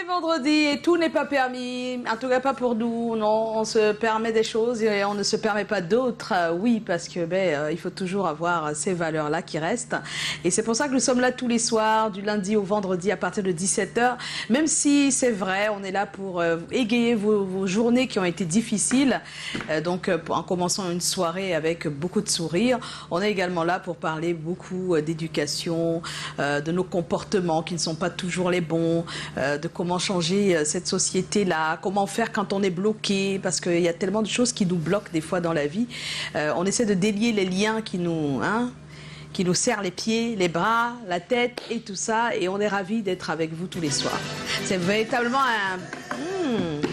Vendredi et tout n'est pas permis, en tout cas pas pour nous, non, on se permet des choses et on ne se permet pas d'autres, oui, parce que il faut toujours avoir ces valeurs-là qui restent. Et c'est pour ça que nous sommes là tous les soirs, du lundi au vendredi à partir de 17 h, même si c'est vrai, on est là pour égayer vos journées qui ont été difficiles, en commençant une soirée avec beaucoup de sourires. On est également là pour parler beaucoup d'éducation, de nos comportements qui ne sont pas toujours les bons, de comment changer cette société-là, comment faire quand on est bloqué, parce qu'il y a tellement de choses qui nous bloquent des fois dans la vie. On essaie de délier les liens qui nous serrent les pieds, les bras, la tête et tout ça, et on est ravis d'être avec vous tous les soirs. C'est véritablement un...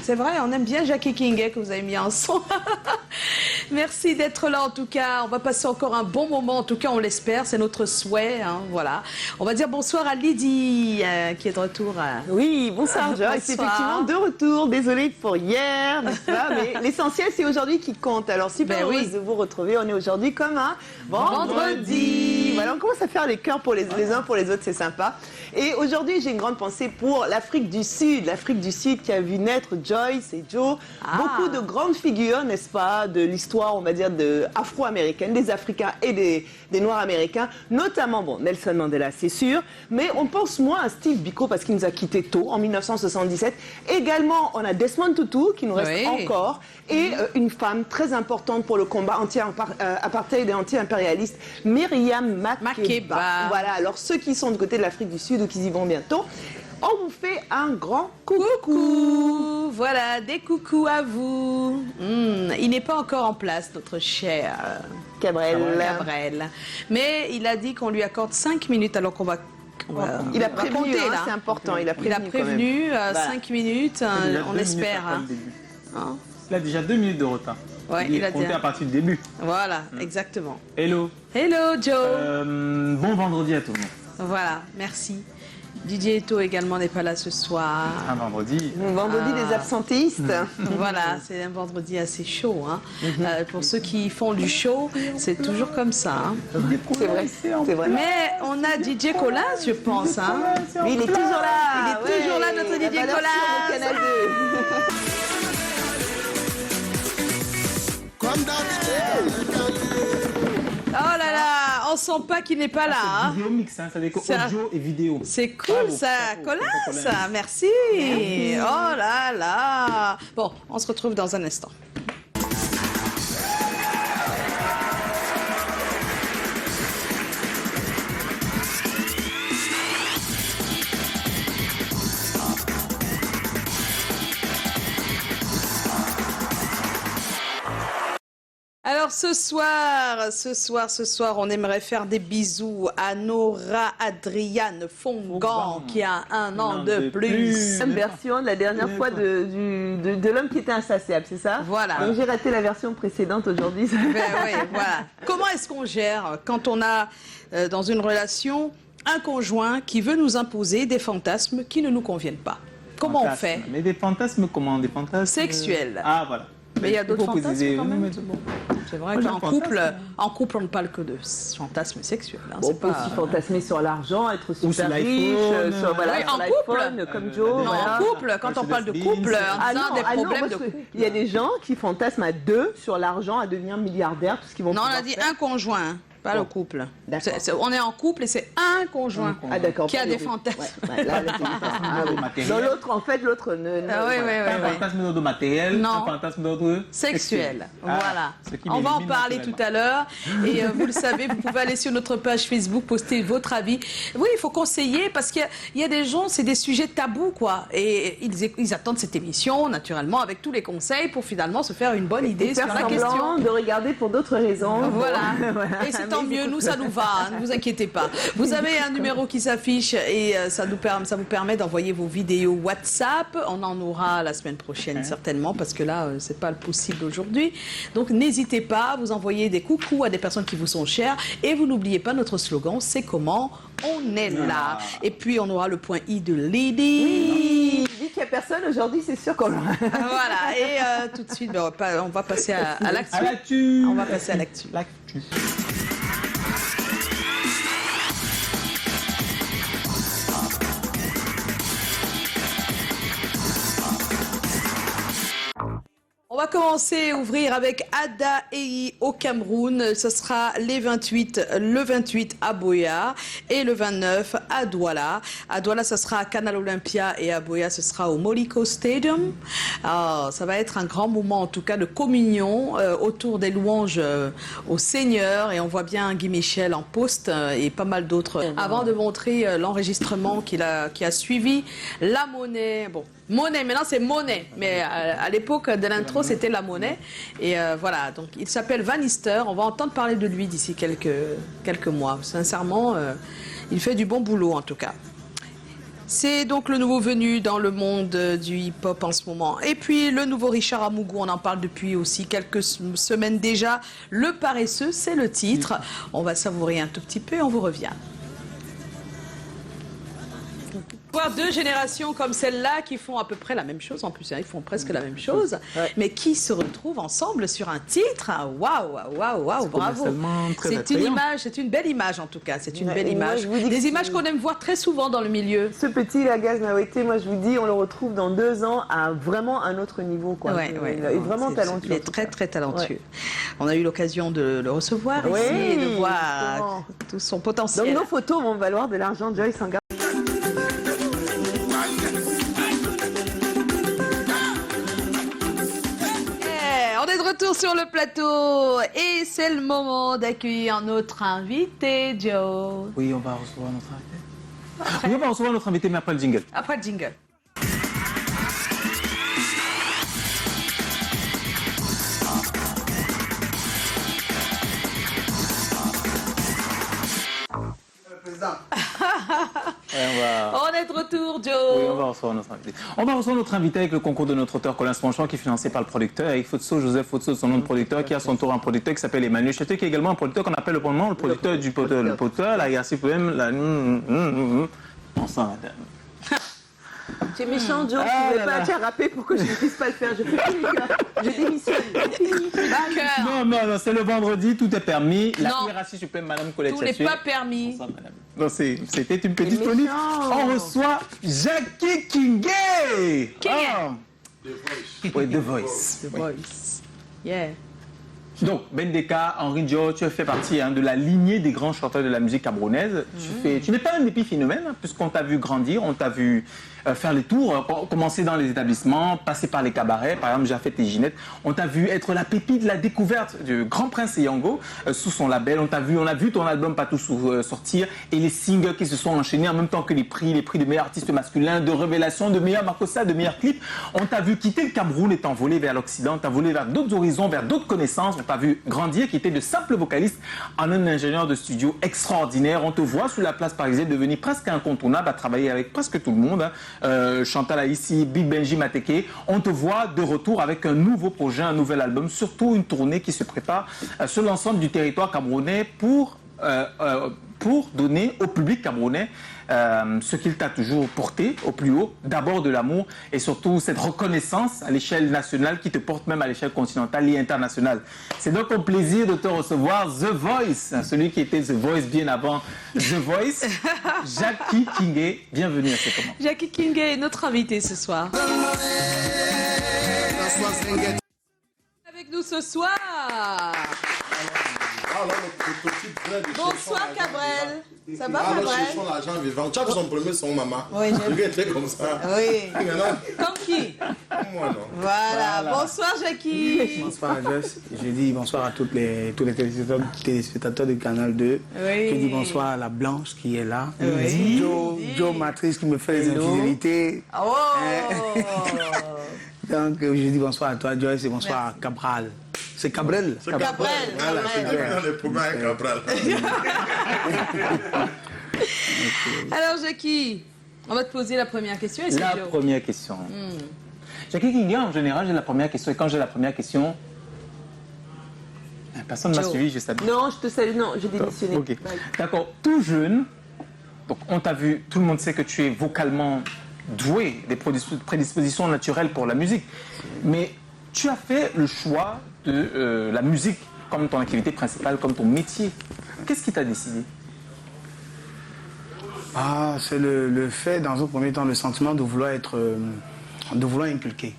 c'est vrai, on aime bien Jackie King que vous avez mis en son. Merci d'être là en tout cas. On va passer encore un bon moment, en tout cas on l'espère, c'est notre souhait. Hein, voilà. On va dire bonsoir à Lydie qui est de retour. Oui, bonsoir Joyce, effectivement de retour. Désolée pour hier, n'est-ce pas? Mais l'essentiel c'est aujourd'hui qui compte. Alors super heureuse de vous retrouver. On est aujourd'hui comme un vendredi. Voilà, on commence à faire les cœurs pour les uns pour les autres, c'est sympa. Et aujourd'hui j'ai une grande pensée pour l'Afrique du Sud. L'Afrique du Sud qui a vu naître Joyce et Joe. Beaucoup de grandes figures, n'est-ce pas, de l'histoire, on va dire, afro-américaine, des Africains et des Noirs américains, notamment, bon, Nelson Mandela, c'est sûr, mais on pense moins à Steve Biko parce qu'il nous a quittés tôt, en 1977. Également, on a Desmond Tutu, qui nous reste encore, et une femme très importante pour le combat anti-apartheid et anti-impérialiste, Myriam Makeba. Voilà, alors ceux qui sont du côté de l'Afrique du Sud ou qui y vont bientôt, on vous fait un grand coucou. Voilà, des coucous à vous. Il n'est pas encore en place, notre cher Cabrel. Mais il a dit qu'on lui accorde 5 minutes, alors qu'on va... Il a prévenu, c'est important. Il a prévenu 5 minutes, on espère. Il a déjà 2 minutes de retard. Ouais, il a compté à partir du début. Voilà, exactement. Hello. Hello, Joe. Bon vendredi à tout le monde. Voilà, merci. Didier Eto également n'est pas là ce soir. Un vendredi. Vendredi des absentéistes. Voilà, c'est un vendredi assez chaud. Hein. Pour ceux qui font du show, c'est toujours comme ça. Hein. C'est vrai, c'est vrai. Mais on a DJ Colas, je pense. Hein. Oui, il est toujours là. Il est toujours là, notre DJ Colas. Canal 2. Oh là là, on sent pas qu'il n'est pas là. C'est vidéo mix, hein, ça veut dire audio et vidéo. C'est cool ça, Colas, merci. Oh là là. Bon, on se retrouve dans un instant. Alors ce soir, on aimerait faire des bisous à Nora Adriane Fongan qui a un an de plus. Une version de la dernière fois de l'homme qui était insatiable, c'est ça? Voilà. Donc j'ai raté la version précédente aujourd'hui. Oui, voilà. Comment est-ce qu'on gère quand on a dans une relation un conjoint qui veut nous imposer des fantasmes qui ne nous conviennent pas? Comment on fait? Mais des fantasmes comment? Des fantasmes sexuels. Ah voilà. Mais il y a d'autres fantasmes quand même. Bon. C'est vrai qu'en couple, on ne parle que de fantasmes sexuels. Hein, on peut aussi fantasmer sur l'argent, être super riche, en couple, comme Joe. Non, en couple, quand on parle de couple, des problèmes de couple. Il y a des gens qui fantasment à deux sur l'argent, à devenir milliardaires, tout ce qu'ils vont Non, on a dit un conjoint. Pas le couple. On est en couple et c'est un conjoint qui a des fantasmes. Dans l'autre, en fait, l'autre ne... Pas un fantasme d'ordre matériel, un fantasme d'ordre sexuel. Voilà. On va en parler tout à l'heure. Et vous le savez, vous pouvez aller sur notre page Facebook, poster votre avis. Oui, il faut conseiller parce qu'il y a des gens, c'est des sujets tabous, quoi. Et ils attendent cette émission, naturellement, avec tous les conseils pour finalement se faire une bonne idée sur la question. De regarder pour d'autres raisons. Voilà. Et c'est tant mieux, nous ça nous va, hein, ne vous inquiétez pas. Vous avez un numéro qui s'affiche et ça vous permet d'envoyer vos vidéos WhatsApp. On en aura la semaine prochaine certainement parce que là c'est pas possible aujourd'hui. Donc n'hésitez pas, vous envoyez des coucous à des personnes qui vous sont chères et vous n'oubliez pas notre slogan, c'est comment on est là. Et puis on aura le point I de Lady. Oui, dit qu'il n'y a personne aujourd'hui, c'est sûr qu'on l'aura. Voilà, et tout de suite, on va passer à l'actu. On va passer à l'actu. On va commencer à ouvrir avec Ada Eyi au Cameroun. Ce sera le 28 à Boya et le 29 à Douala. À Douala, ce sera à Canal Olympia et à Boya, ce sera au Moliko Stadium. Alors, ça va être un grand moment, en tout cas, de communion autour des louanges au Seigneur. Et on voit bien Guy Michel en poste et pas mal d'autres. Avant de montrer l'enregistrement qui a suivi, La Monnaie. Bon, Monnaie, maintenant c'est Monnaie. Mais à l'époque de l'intro, c'était La Monnaie. Et voilà, donc il s'appelle Vanister. On va entendre parler de lui d'ici quelques mois. Sincèrement, il fait du bon boulot en tout cas. C'est donc le nouveau venu dans le monde du hip-hop en ce moment. Et puis le nouveau Richard Amougou, on en parle depuis aussi quelques semaines déjà. Le paresseux, c'est le titre. On va savourer un tout petit peu et on vous revient. Voir deux générations comme celle-là qui font à peu près la même chose, en plus, hein, ils font presque la même chose, mais qui se retrouvent ensemble sur un titre. Waouh, bravo. C'est une image, c'est une belle image en tout cas, c'est une belle image. Des images qu'on aime voir très souvent dans le milieu. Ce petit Lagaz Nawete, moi je vous dis, on le retrouve dans 2 ans à vraiment un autre niveau. Quoi. Il est vraiment talentueux. Il est très talentueux. On a eu l'occasion de le recevoir ici et de voir tout son potentiel. Donc nos photos vont valoir de l'argent, Joyce en garde. Retour sur le plateau et c'est le moment d'accueillir notre invité, Joe. Oui, on va recevoir notre invité. Oui, on va recevoir notre invité, mais après le jingle. Après le jingle. On est de retour, Joe. Oui, on va recevoir notre invité. On va recevoir notre invité avec le concours de notre auteur Colin Sponchon qui est financé par le producteur Eric Fotso, Joseph Fotso, son nom de producteur, qui a son tour un producteur qui s'appelle Emmanuel Château, qui est également un producteur qu'on appelle le producteur du poteur. Le poteur, la Garcia Poème, la... On sent, madame. Tu es méchant, Joe. Tu ne veux pas rapper pour que je ne puisse pas le faire. Je fais plus les gars. Je démissionne. Non, c'est le vendredi, tout est permis. La cuirassée suprême, madame Colette Tout n'est pas permis. Non, c'était une petite folie. On reçoit Jackie Kingé. Oui, The Voice. The Voice. Yeah. Donc, Bendeka, Henri Dio, tu fais partie de la lignée des grands chanteurs de la musique camerounaise. Tu n'es pas un épiphénomène, puisqu'on t'a vu grandir, on t'a vu faire les tours, commencer dans les établissements, passer par les cabarets, par exemple Jafet et Ginette. On t'a vu être la pépite, la découverte du Grand Prince Yango sous son label. On a vu ton album Patou sortir et les singles qui se sont enchaînés en même temps que les prix de meilleur artiste masculin, de révélation, de meilleur Makossa, de meilleur clip. On t'a vu quitter le Cameroun et t'envoler vers l'Occident, t'envoler vers d'autres horizons, vers d'autres connaissances. On t'a vu grandir, qui était de simple vocaliste en un ingénieur de studio extraordinaire. On te voit sur la place parisienne devenir presque incontournable, à travailler avec presque tout le monde. Chantal Aïssi, Big Benji Mateke. On te voit de retour avec un nouveau projet, un nouvel album, surtout une tournée qui se prépare sur l'ensemble du territoire camerounais pour donner au public camerounais ce qu'il t'a toujours porté au plus haut, d'abord de l'amour et surtout cette reconnaissance à l'échelle nationale qui te porte même à l'échelle continentale et internationale. C'est donc un plaisir de te recevoir, The Voice, celui qui était The Voice bien avant The Voice, Jackie Kingé. Bienvenue à ce moment. Jackie Kingé est notre invité ce soir. Avec nous ce soir. Bonsoir Cabrel. Ça va Cabrel? L'argent vivant. Tu as vu son premier son, maman? Oui, je lui ai fait comme ça. Oui. Comme qui? Moi non. Voilà. Bonsoir Jackie. Bonsoir Joyce. Je dis bonsoir à tous les téléspectateurs du Canal 2. Oui. Je dis bonsoir à la Blanche qui est là. Oui. Joe Matrice qui me fait les infidélités. Oh. Donc je dis bonsoir à toi Joyce et bonsoir à Cabral. C'est Cabrel. C'est Cabrel. Voilà, c'est depuis dans les premiers avec Cabral. Alors, Jackie, on va te poser la première question. Et c'est La Joe. première question. Jackie Guiguin, en général, j'ai la première question. Et quand j'ai la première question, personne ne m'a Joe. suivi, je sais. Non, je te salue, non, j'ai démissionné. Ok. D'accord. Tout jeune, donc on t'a vu, tout le monde sait que tu es vocalement doué, des prédispositions naturelles pour la musique. Mais tu as fait le choix de la musique comme ton activité principale, comme ton métier. Qu'est-ce qui t'a décidé? Ah, c'est le fait, dans un premier temps, le sentiment de vouloir être, de vouloir inculquer.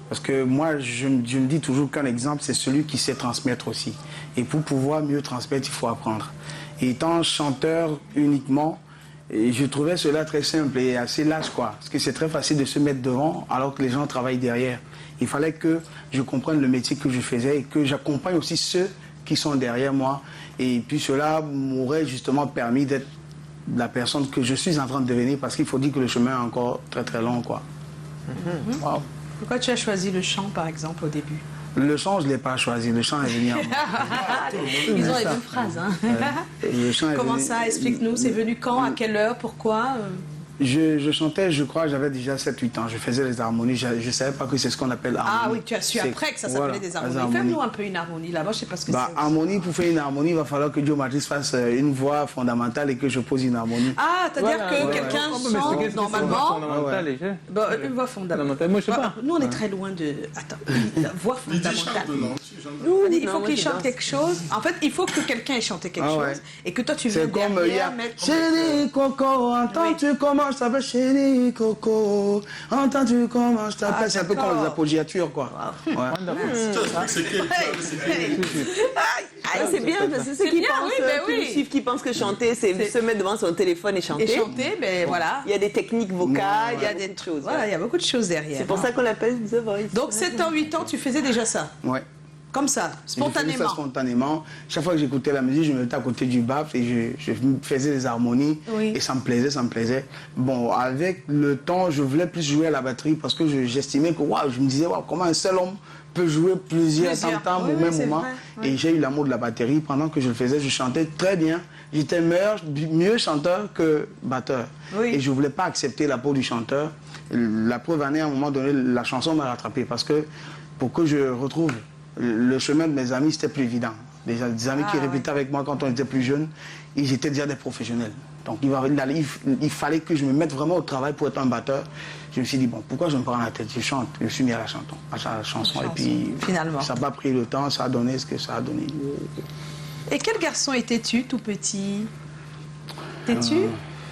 Parce que moi, je me dis toujours qu'un exemple, c'est celui qui sait transmettre aussi. Et pour pouvoir mieux transmettre, il faut apprendre. Et étant chanteur uniquement, et je trouvais cela très simple et assez lâche, quoi. Parce que c'est très facile de se mettre devant alors que les gens travaillent derrière. Il fallait que je comprenne le métier que je faisais et que j'accompagne aussi ceux qui sont derrière moi. Et puis cela m'aurait justement permis d'être la personne que je suis en train de devenir, parce qu'il faut dire que le chemin est encore très très long, quoi. Wow. Pourquoi tu as choisi le chant, par exemple, au début? Le chant, je ne l'ai pas choisi, le chant est venu à moi. Ils ont les mêmes phrases. Hein. Le chant est Comment venu- ça? Explique-nous. C'est venu quand? À quelle heure? Pourquoi? Je chantais, je crois, j'avais déjà 7-8 ans. Je faisais les harmonies. Je ne savais pas que c'est ce qu'on appelle harmonie. Ah oui, tu as su C'est- après que ça s'appelait voilà, des les harmonies. Fais-nous un peu une harmonie là-bas, je sais pas ce que Bah, c'est. harmonie, pour faire une harmonie, il va falloir que Joe Matrice fasse une voix fondamentale et que je pose une harmonie. Ah, c'est-à-dire que Voilà, quelqu'un On peut m'expliquer ce chante que c'est normalement. fondamental, léger. Bon, une voix fondamentale. Fondamental, moi, je sais pas. Nous, on est très loin de. Attends, la voix Il dit fondamentale. chante, non? Tu chantes. Il Non, faut moi, qu'il je chante danse. quelque chose. En fait, il faut que quelqu'un ait chanté quelque Ah chose ouais. et que toi tu viens C'est comme il y derrière a mettre. Chérie Coco, entends-tu comment je t'appelle Chérie Coco, entends-tu comment je t'appelle. Ah, C'est un peu d'accord. comme les appoggiatures, quoi. Ouais. C'est qui? Ah, c'est bien, parce que ceux qui bien, pensent, oui, ben qui oui. nous suivent, qui pensent que chanter, c'est se mettre devant son téléphone et chanter. Et chanter, ben voilà. Il y a des techniques vocales, il y a des choses. Voilà, il y a beaucoup de choses derrière. C'est pour ça qu'on l'appelle The Voice. Donc 7 ans, 8 ans, tu faisais déjà ça. Ouais. Comme ça, Je faisais ça spontanément. spontanément. Chaque fois que j'écoutais la musique, je me mettais à côté du baf et je faisais des harmonies. Oui. Et ça me plaisait, ça me plaisait. Bon, avec le temps, je voulais plus jouer à la batterie parce que j'estimais que, waouh, je me disais, waouh, comment un seul homme peut jouer plusieurs tam-tams Oui, au oui, même c'est moment. vrai, oui. Et j'ai eu l'amour de la batterie. Pendant que je le faisais, je chantais très bien. J'étais mieux chanteur que batteur. Oui. Et je ne voulais pas accepter la peau du chanteur. La preuve en est, à un moment donné, la chanson m'a rattrapé parce que pour que je retrouve le chemin de mes amis, c'était plus évident. Des amis qui répétaient avec moi quand on était plus jeune, ils étaient déjà des professionnels. Donc il fallait que je me mette vraiment au travail pour être un batteur. Je me suis dit, bon, pourquoi je me prends la tête? Je chante, je me suis mis à la chanson. Et puis, finalement. ça n'a pas pris le temps, ça a donné ce que ça a donné. Et quel garçon étais-tu tout petit? T'es-tu?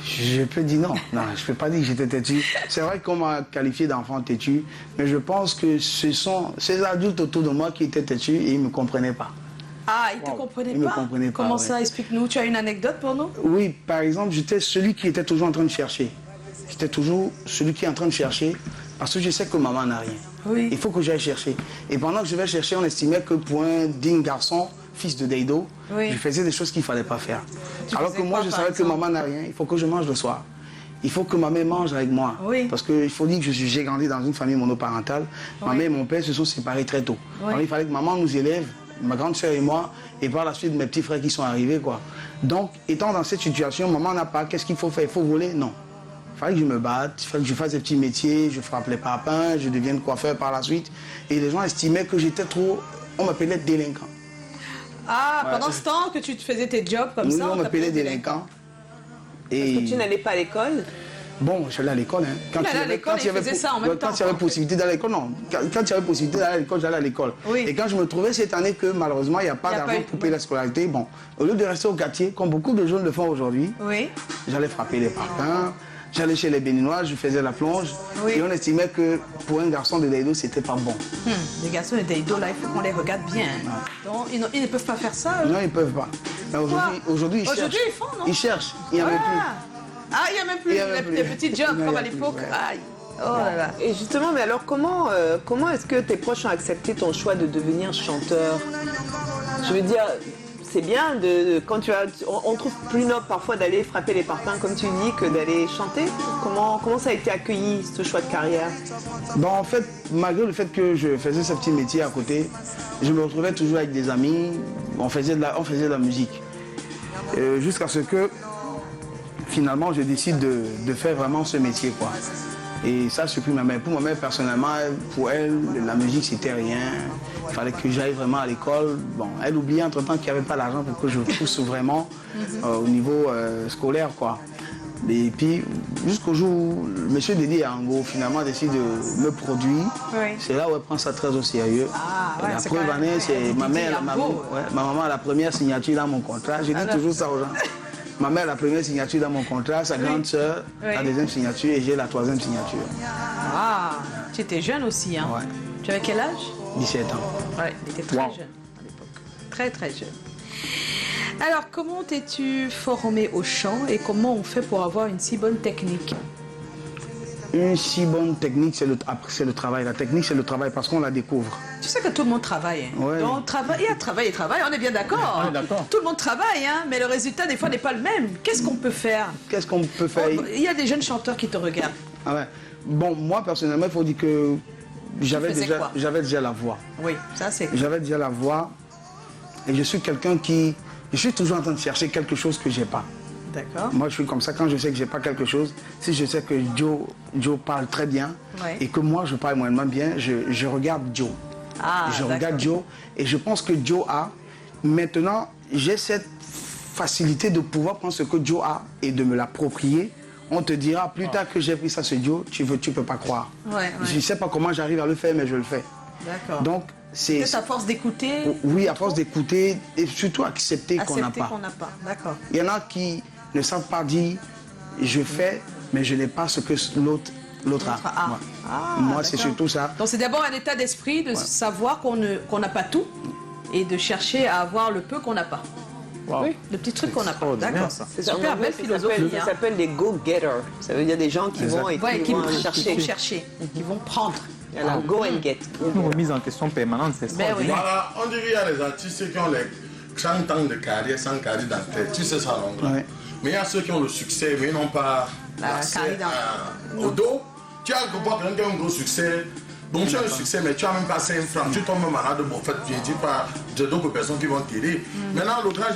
Je peux dire non. Non, je ne peux pas dire que j'étais têtu. C'est vrai qu'on m'a qualifié d'enfant têtu, mais je pense que ce sont ces adultes autour de moi qui étaient têtus et ils ne me comprenaient pas. Ah, il te Wow. comprenait Il me pas. comprenait pas, Comment ouais. ça? Explique-nous. Tu as une anecdote pour nous? Oui, par exemple, j'étais celui qui était toujours en train de chercher. J'étais toujours celui qui est en train de chercher parce que je sais que maman n'a rien. Oui. Il faut que j'aille chercher. Et pendant que je vais chercher, on estimait que pour un digne garçon, fils de Deido, Oui. je faisais des choses qu'il ne fallait pas faire. Tu Alors faisais que moi, quoi, je par savais que exemple? maman n'a rien. Il faut que je mange le soir. Il faut que ma mère mange avec moi. Oui. Parce qu'il faut dire que j'ai grandi dans une famille monoparentale. Ma Oui. mère et mon père se sont séparés très tôt. Oui. Alors il fallait que maman nous élève, ma grande soeur et moi, et par la suite mes petits frères qui sont arrivés, quoi. Donc, étant dans cette situation, maman n'a pas, qu'est-ce qu'il faut faire? Il faut voler? Non. Il fallait que je me batte, il fallait que je fasse des petits métiers, je frappe les papins, je devienne coiffeur par la suite. Et les gens estimaient que j'étais trop, on m'appelait délinquant. Ah, pendant ce temps que tu te faisais tes jobs comme Nous, ça, on m'appelait délinquant. Et Tu n'allais pas à l'école? bon, j'allais à l'école. Hein. Il allait à l'école, il faisait ça en même temps, Quand il y avait quoi. possibilité d'aller à l'école, non. Quand il y avait possibilité d'aller à l'école, j'allais à l'école. Oui. Et quand je me trouvais cette année que malheureusement, il n'y a pas Il y a pas d'argent eu- pour payer la scolarité, bon, au lieu de rester au quartier, comme beaucoup de jeunes le font aujourd'hui, Oui. j'allais frapper les papins, j'allais chez les Béninois, je faisais la plonge. Oui. Et on estimait que pour un garçon de Deido, c'était pas bon. Les garçons et Deido, là, il faut qu'on les regarde bien. Donc, ils ne peuvent pas faire ça, eux. Non, ils ne peuvent pas. Mais aujourd'hui, ils cherchent. Aujourd'hui, ils font, non? Ils cherchent, il n'y en avait plus. Ah, il n'y a même plus Il y a même les plus. petits jobs Non, il comme y à a plus, l'époque. ouais. Aïe. Oh là là. Et justement, mais alors comment est-ce que tes proches ont accepté ton choix de devenir chanteur? Je veux dire, c'est bien, quand on trouve plus noble parfois d'aller frapper les parpaings, comme tu dis, que d'aller chanter. Comment ça a été accueilli, ce choix de carrière? Bon, en fait, malgré le fait que je faisais ce petit métier à côté, je me retrouvais toujours avec des amis, on faisait de la musique. Jusqu'à ce que, finalement, je décide de faire vraiment ce métier, quoi. Et ça, c'est plus ma mère. Pour ma mère, personnellement, pour elle, la musique, c'était rien. Il fallait que j'aille vraiment à l'école. Bon, elle oubliait entre-temps qu'il n'y avait pas l'argent pour que je pousse vraiment au niveau scolaire, quoi. Et puis, jusqu'au jour où M. Dédé Ango, finalement, décide de me produire, c'est là où elle prend ça très au sérieux. Ouais, la preuve en est, c'est ma maman a la première signature dans mon contrat. Je dis toujours ça aux gens. Ma mère a la première signature dans mon contrat, sa grande sœur, la deuxième signature et j'ai la troisième signature. Ah, tu étais jeune aussi, hein? Ouais. Tu avais quel âge? 17 ans. Ouais, tu étais très jeune à l'époque. Très, très jeune. Alors, comment t'es-tu formé au chant et comment on fait pour avoir une si bonne technique? Une si bonne technique, c'est le travail. La technique, c'est le travail parce qu'on la découvre. Tu sais que tout le monde travaille. Hein. Ouais. Donc, il y a travail et travail, on est bien d'accord. On est d'accord. Tout le monde travaille, hein, mais le résultat, des fois, n'est pas le même. Qu'est-ce qu'on peut faire? Qu'est-ce qu'on peut faire? Il y a des jeunes chanteurs qui te regardent. Ah ouais. Bon, moi, personnellement, il faut dire que j'avais déjà la voix. Oui, ça c'est... J'avais déjà la voix et je suis quelqu'un qui... Je suis toujours en train de chercher quelque chose que j'ai pas. D'accord. Moi, je suis comme ça. Quand je sais que j'ai pas quelque chose, si je sais que Joe parle très bien et que moi, je parle moyennement bien, je regarde Joe. Je regarde Joe et je pense que Joe a. Maintenant, j'ai cette facilité de pouvoir prendre ce que Joe a et de me l'approprier. On te dira plus tard que j'ai pris ça sur Joe, tu peux pas croire. Je ne sais pas comment j'arrive à le faire, mais je le fais. D'accord. Donc, c'est à force d'écouter. Oui, à force d'écouter et surtout accepter qu'on n'a pas. Accepter qu'on n'a pas, d'accord. Il y en a qui ne savent pas dire je fais, mais je n'ai pas ce que l'autre a. Moi, c'est surtout ça. Donc, c'est d'abord un état d'esprit de savoir qu'on n'a pas tout et de chercher à avoir le peu qu'on n'a pas. Wow. Oui, le petit truc qu'on n'a pas. D'accord. C'est super belle philosophie. Ça s'appelle des go-getters. Ça veut dire des gens qui vont et qui vont chercher. Qui vont prendre. Alors, go and get. Une remise en question permanente, c'est ça. Voilà, on dirait qu'il y a les artistes qui ont les 100 ans de carrière sans carrière dans la tête. Tu sais ça, non? Ouais. Mais il y a ceux qui ont le succès, mais ils n'ont pas l'accès au dos. Tu as quelqu'un qui a un gros succès. Donc tu as un succès, mais tu n'as même pas 5 francs. Tu tombes malade, bon, en fait, tu ne dis pas, j'ai d'autres personnes qui vont t'aider. Maintenant, l'autre âge,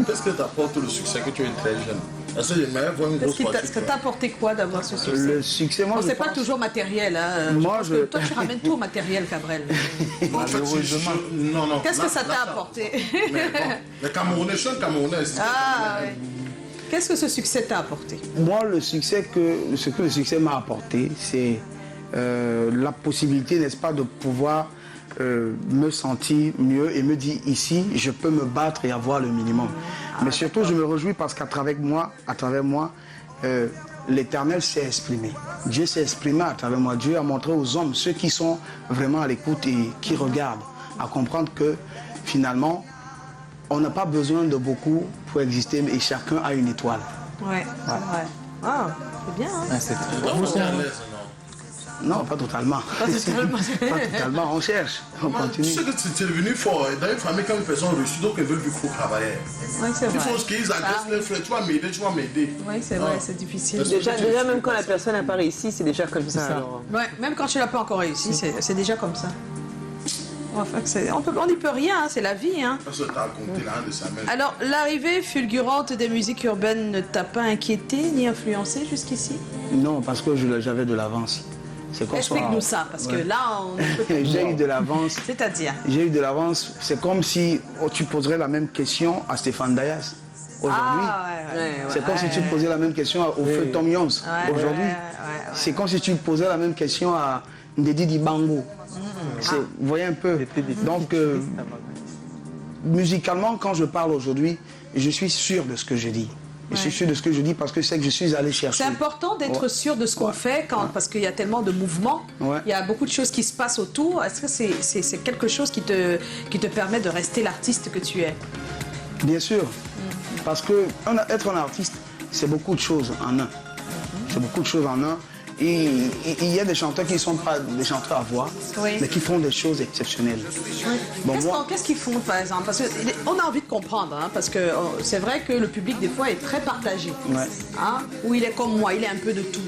qu'est-ce que t'apporte le succès que tu es très jeune? Est-ce que t'as apporté quoi d'avoir ce succès? Le succès, moi, c'est pas toujours matériel. Hein. Moi, toi, tu ramènes tout au matériel, Cabrel. Malheureusement. Non. Qu'est-ce que ça t'a apporté? Les Camerounais, je suis un Camerounais. Qu'est-ce que ce succès t'a apporté? Moi, ce que le succès m'a apporté, c'est la possibilité, n'est-ce pas, de pouvoir me sentir mieux et me dire ici, je peux me battre et avoir le minimum. Mais surtout, je me réjouis parce qu'à travers moi, l'Éternel s'est exprimé. Dieu s'est exprimé à travers moi. Dieu a montré aux hommes, ceux qui sont vraiment à l'écoute et qui regardent, à comprendre que finalement, on n'a pas besoin de beaucoup pour exister et chacun a une étoile. Ouais, c'est vrai. Ah, c'est bien. Hein? C'est très Non, pas totalement. Pas totalement, on cherche, on continue. Tu sais que tu es devenu fort. Dans une famille, quand une personne réussit, donc elle veut plus trop travailler. Oui, c'est vrai. Il faut qu'ils agressent les frères. Tu vas m'aider, Oui, c'est vrai, c'est difficile. Déjà, même quand la personne n'a pas réussi, c'est déjà comme ça. Alors. Ouais, même quand tu n'as pas encore réussi, c'est déjà comme ça. Enfin, on n'y peut rien, hein, c'est la vie. Hein. Alors, l'arrivée fulgurante des musiques urbaines ne t'a pas inquiété ni influencé jusqu'ici? Non, parce que j'avais de l'avance. Explique-nous ça, parce que là, on ne peut J'ai eu de l'avance. C'est-à-dire? J'ai eu de l'avance. C'est comme si tu poserais la même question à Stéphane Dayas aujourd'hui. C'est comme si tu posais la même question au feu Tom Jones aujourd'hui. C'est comme si tu posais la même question à Ndedi Dibango. Vous voyez un peu. Donc, musicalement, quand je parle aujourd'hui, je suis sûr de ce que je dis. Je suis sûr de ce que je dis parce que c'est que je suis allé chercher. C'est important d'être sûr de ce qu'on fait parce qu'il y a tellement de mouvements, il y a beaucoup de choses qui se passent autour. Est-ce que c'est quelque chose qui te permet de rester l'artiste que tu es? Bien sûr, parce que être un artiste, c'est beaucoup de choses en un. C'est beaucoup de choses en un. il y a des chanteurs qui ne sont pas des chanteurs à voix, mais qui font des choses exceptionnelles. Bon, qu'est-ce qu'ils font, par exemple? Parce qu'on a envie de comprendre, hein, parce que c'est vrai que le public, des fois, est très partagé. Hein, ou il est comme moi, il est un peu de tout.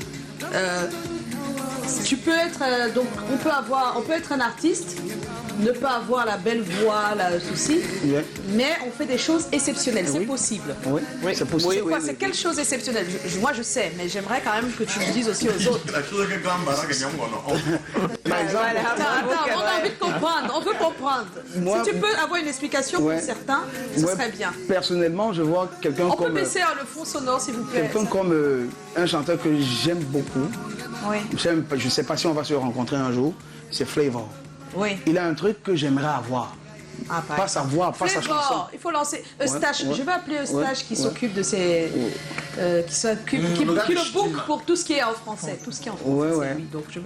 Tu peux être... donc, on peut être un artiste, ne pas avoir la belle voix, ceci, mais on fait des choses exceptionnelles. C'est possible. Oui, c'est possible. C'est quoi? C'est quelle chose exceptionnelle? Moi, je sais, mais j'aimerais quand même que tu le dises aussi aux autres. Par exemple, attends, on a envie de comprendre. On veut comprendre. Si tu peux avoir une explication pour certains, ce serait bien. Personnellement, je vois quelqu'un comme... On peut baisser le fond sonore, s'il vous plaît. Quelqu'un comme un chanteur que j'aime beaucoup. Je ne sais pas si on va se rencontrer un jour. C'est Flavor. Il a un truc que j'aimerais avoir. Pas sa voix, pas sa chanson. Il faut lancer Eustache. Je vais appeler Eustache qui s'occupe de ces... qui le book pour tout ce qui est en français. Tout ce qui est en français,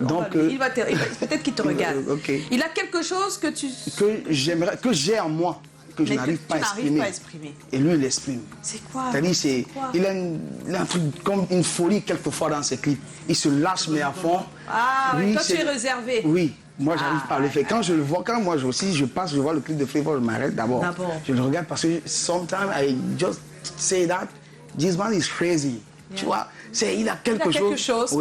donc peut-être qu'il te regarde. Il a quelque chose que tu... que j'ai en moi, que je n'arrive pas à exprimer. Et lui, il l'exprime. C'est quoi? C'est-à-dire, il a un truc comme une folie quelquefois dans ses clips. Il se lâche, mais à fond. Toi, tu es réservé. Oui. Moi, j'arrive pas à le faire. Quand je le vois, quand moi aussi, je vois le clip de Flavor, je m'arrête d'abord. Je le regarde parce que sometimes I just say that this man is crazy. Tu vois, il a quelque chose.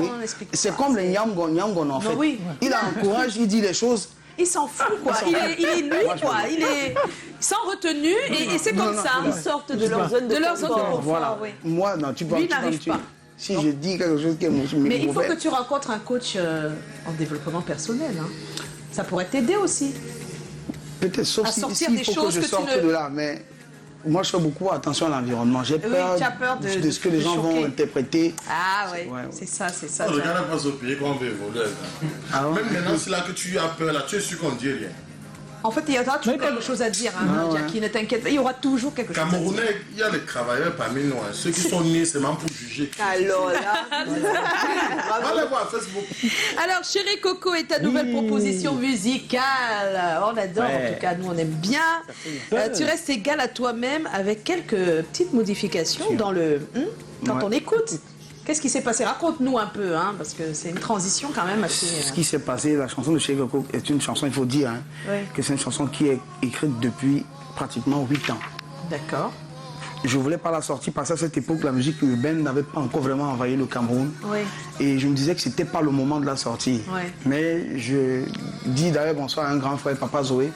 C'est comme le Nyamgon en fait. Il a un courage, il dit les choses. Il s'en fout, quoi. Il est lui, quoi. Il est sans retenue et c'est comme ça. Ils sortent de leur zone de confort. Voilà. Moi, non, tu peux. Lui n'arrive pas. Si je dis quelque chose qui est mauvais... Mais il faut que tu rencontres un coach en développement personnel. Hein. Ça pourrait t'aider aussi. Peut-être, sauf s'il faut que je sorte de là. Mais moi, je fais beaucoup attention à l'environnement. J'ai peur, de ce que les gens vont interpréter. Ah oui, c'est ça. Regarde pas ce pays qu'on veut évoluer. Même maintenant, c'est là que tu as peur, là, tu es sûr qu'on ne dit rien. En fait, il y aura toujours quelque chose à dire, hein, Jackie, ne t'inquiète pas, il y aura toujours quelque chose à dire. Camerounais, il y a les travailleurs parmi nous, ceux qui sont nés seulement pour juger. Alors là, allez voir Facebook. Alors, Chérie Coco est ta nouvelle proposition musicale. On adore, en tout cas, nous on aime bien. Tu restes égal à toi-même avec quelques petites modifications dans quand on écoute. Qu'est-ce qui s'est passé? Raconte-nous un peu, hein, parce que c'est une transition quand même assez... Ce qui s'est passé, la chanson de Chérie Coco est une chanson, il faut dire, que c'est une chanson qui est écrite depuis pratiquement 8 ans. D'accord. Je ne voulais pas la sortir parce qu'à cette époque, la musique urbaine n'avait pas encore vraiment envahi le Cameroun. Et je me disais que ce n'était pas le moment de la sortir. Mais je dis d'ailleurs bonsoir à un grand frère, Papa Zoé,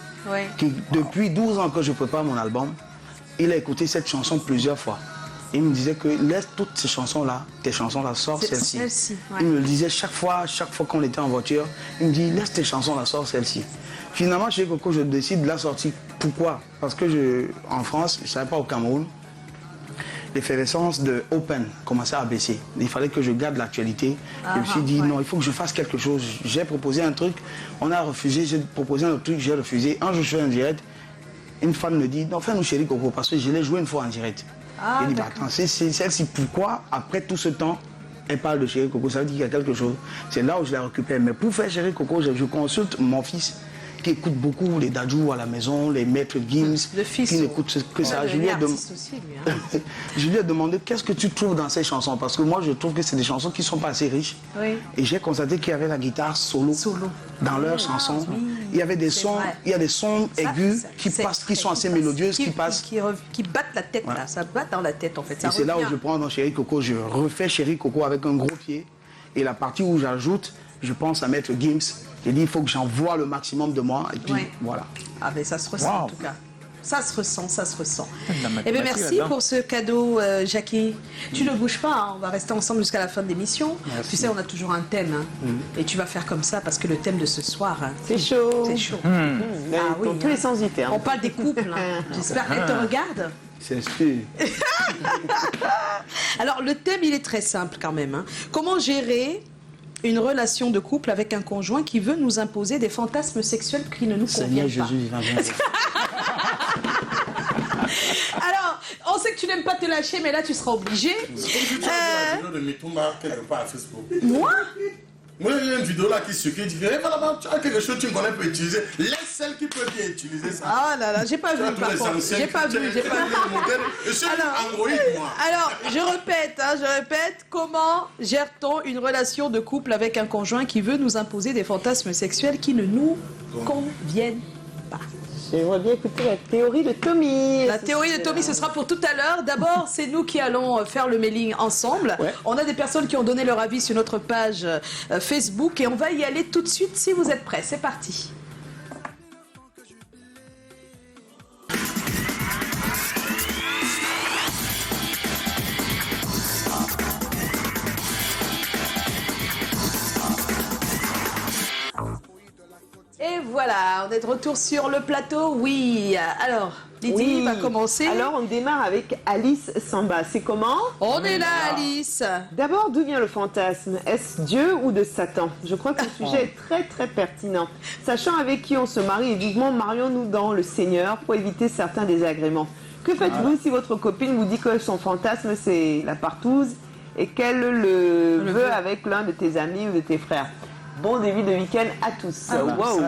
qui depuis 12 ans que je prépare mon album, il a écouté cette chanson plusieurs fois. Il me disait que laisse toutes ces chansons-là, tes chansons-là, sors celle-ci. Il me le disait chaque fois qu'on était en voiture, il me dit laisse tes chansons-là, sors celle-ci. Finalement, chez Coco, je décide de la sortir. Pourquoi? Parce que en France, je ne savais pas au Cameroun, l'effervescence de Open commençait à baisser. Il fallait que je garde l'actualité. Je me suis dit non, il faut que je fasse quelque chose. J'ai proposé un truc, on a refusé, j'ai proposé un autre truc, j'ai refusé. Un jour, je fais un direct, une femme me dit non, fais-nous Chérie Coco, parce que je l'ai joué une fois en direct. Il dit, bah, attends, c'est celle-ci, pourquoi, après tout ce temps, elle parle de Chérie Coco? Ça veut dire qu'il y a quelque chose. C'est là où je la récupère. Mais pour faire Chérie Coco, je consulte mon fils, qui écoute beaucoup les Dadju à la maison, les maîtres Gims, qui n'écoute que ça. Je lui ai demandé, qu'est-ce que tu trouves dans ces chansons? Parce que moi, je trouve que c'est des chansons qui ne sont pas assez riches. Et j'ai constaté qu'il y avait la guitare solo dans leurs chansons. Il y avait des sons, il y a des sons aigus qui passent, qui sont assez mélodieuses, qui passent. Qui battent la tête, là. Ça bat dans la tête, en fait. Et c'est là où je prends dans Chérie Coco, je refais Chérie Coco avec un gros pied. Et la partie où j'ajoute, je pense à Maître Gims. J'ai dit, il faut que j'envoie le maximum de moi. Et puis, voilà. Ah, mais ça se ressent, en tout cas. Ça se ressent, ça se ressent. Eh bien, merci pour ce cadeau, Jackie. Tu ne bouges pas, hein, on va rester ensemble jusqu'à la fin de l'émission. Tu sais, on a toujours un thème. Hein, et tu vas faire comme ça parce que le thème de ce soir... Hein, c'est chaud. C'est chaud. Dans tous les sens du terme. On parle des couples. Hein. J'espère qu'elle te regarde. C'est sûr. Alors, le thème, il est très simple quand même. Hein. Comment gérer une relation de couple avec un conjoint qui veut nous imposer des fantasmes sexuels qui ne nous conviennent pas. Alors, on sait que tu n'aimes pas te lâcher, mais là, tu seras obligé. Moi? Moi, il y a une vidéo là qui circule, dit tu as quelque chose que tu ne connais pas utiliser. Laisse celle qui peut bien utiliser ça. Ah là là, j'ai pas vu par contre. J'ai pas vu. Je suis Android, moi. Alors, je répète, comment gère-t-on une relation de couple avec un conjoint qui veut nous imposer des fantasmes sexuels qui ne nous conviennent pas? J'aimerais bien écouter la théorie de Tommy. La théorie de Tommy, ce sera pour tout à l'heure. D'abord, c'est nous qui allons faire le mailing ensemble. Ouais. On a des personnes qui ont donné leur avis sur notre page Facebook et on va y aller tout de suite si vous êtes prêts. C'est parti. Et voilà, on est de retour sur le plateau. Oui, alors, Lydie va commencer. Alors, on démarre avec Alice Samba. C'est comment? On est là, Alice. D'abord, d'où vient le fantasme? Est-ce Dieu ou de Satan? Je crois que le sujet est très, très pertinent. Sachant avec qui on se marie, et vivement marions-nous dans le Seigneur pour éviter certains désagréments. Que faites-vous si votre copine vous dit que son fantasme, c'est la partouze et qu'elle le veut avec l'un de tes amis ou de tes frères? Bon début de week-end à tous. Wow.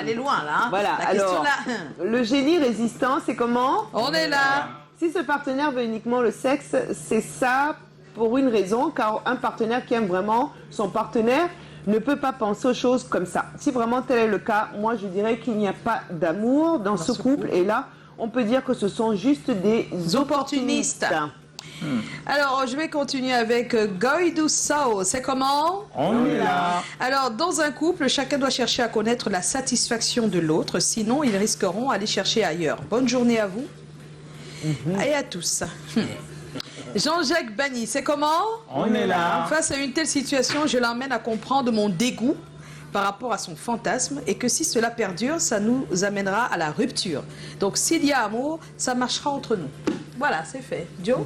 Elle est loin là. Voilà. Alors, le génie résistant, c'est comment? On est là. Si ce partenaire veut uniquement le sexe, c'est ça pour une raison, car un partenaire qui aime vraiment son partenaire ne peut pas penser aux choses comme ça. Si vraiment tel est le cas, moi je dirais qu'il n'y a pas d'amour dans ce couple. Et là, on peut dire que ce sont juste des opportunistes. Alors, je vais continuer avec Goïdou Sao. C'est comment? On est là. Alors, dans un couple, chacun doit chercher à connaître la satisfaction de l'autre, sinon ils risqueront d'aller chercher ailleurs. Bonne journée à vous et à tous. Jean-Jacques Bagny, c'est comment? On est là. Face à une telle situation, je l'emmène à comprendre mon dégoût par rapport à son fantasme et que si cela perdure, ça nous amènera à la rupture. Donc, s'il y a amour, ça marchera entre nous. Voilà, c'est fait. Joe?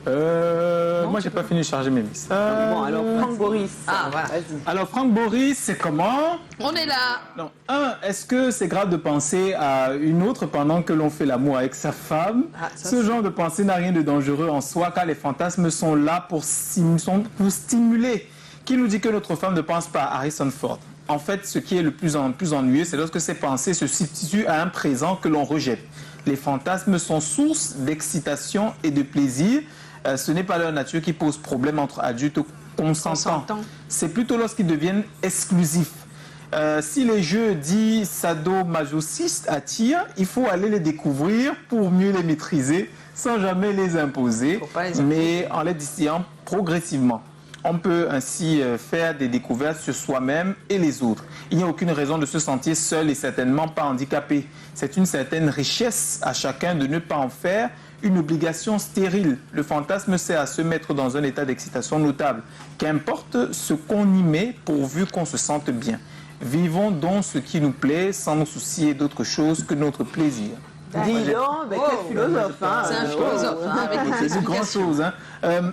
Moi, j'ai pas fini de charger mes messages. Bon, alors Franck Boris. Ah, voilà. Alors, Franck Boris, c'est comment? On est là. Non. Est-ce que c'est grave de penser à une autre pendant que l'on fait l'amour avec sa femme? Ce genre de pensée n'a rien de dangereux en soi, car les fantasmes sont là pour stimuler. Qui nous dit que notre femme ne pense pas à Harrison Ford? En fait, ce qui est le plus ennuyeux, c'est lorsque ces pensées se substituent à un présent que l'on rejette. Les fantasmes sont source d'excitation et de plaisir. Ce n'est pas leur nature qui pose problème entre adultes consentants. C'est plutôt lorsqu'ils deviennent exclusifs. Si les jeux dits sadomasochistes attirent, il faut aller les découvrir pour mieux les maîtriser sans jamais les imposer, mais en les distillant progressivement. On peut ainsi faire des découvertes sur soi-même et les autres. Il n'y a aucune raison de se sentir seul et certainement pas handicapé. C'est une certaine richesse à chacun de ne pas en faire une obligation stérile. Le fantasme sert à se mettre dans un état d'excitation notable. Qu'importe ce qu'on y met pourvu qu'on se sente bien. Vivons donc ce qui nous plaît sans nous soucier d'autre chose que notre plaisir. Dis donc, quel philosophe. C'est un philosophe. C'est une grande chose.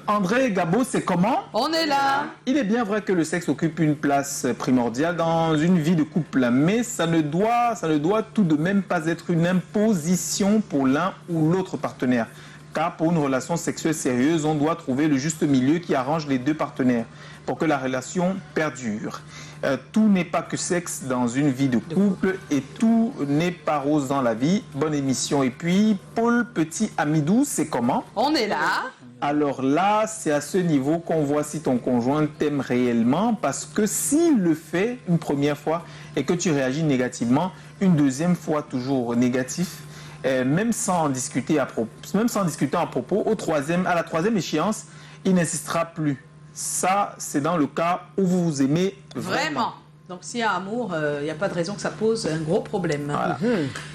André Gabo, c'est comment? On est là. Il est bien vrai que le sexe occupe une place primordiale dans une vie de couple, mais ça ne doit tout de même pas être une imposition pour l'un ou l'autre partenaire. Car pour une relation sexuelle sérieuse, on doit trouver le juste milieu qui arrange les deux partenaires pour que la relation perdure. Tout n'est pas que sexe dans une vie de couple et tout n'est pas rose dans la vie. Bonne émission. Et puis, Paul Petit-Amidou, c'est comment? On est là. Alors là, c'est à ce niveau qu'on voit si ton conjoint t'aime réellement, parce que s'il le fait une première fois et que tu réagis négativement, une deuxième fois toujours négatif, même sans discuter en propos, à la troisième échéance, il n'insistera plus. Ça, c'est dans le cas où vous vous aimez vraiment. Donc, s'il y a amour, il n'y a pas de raison que ça pose un gros problème. Voilà.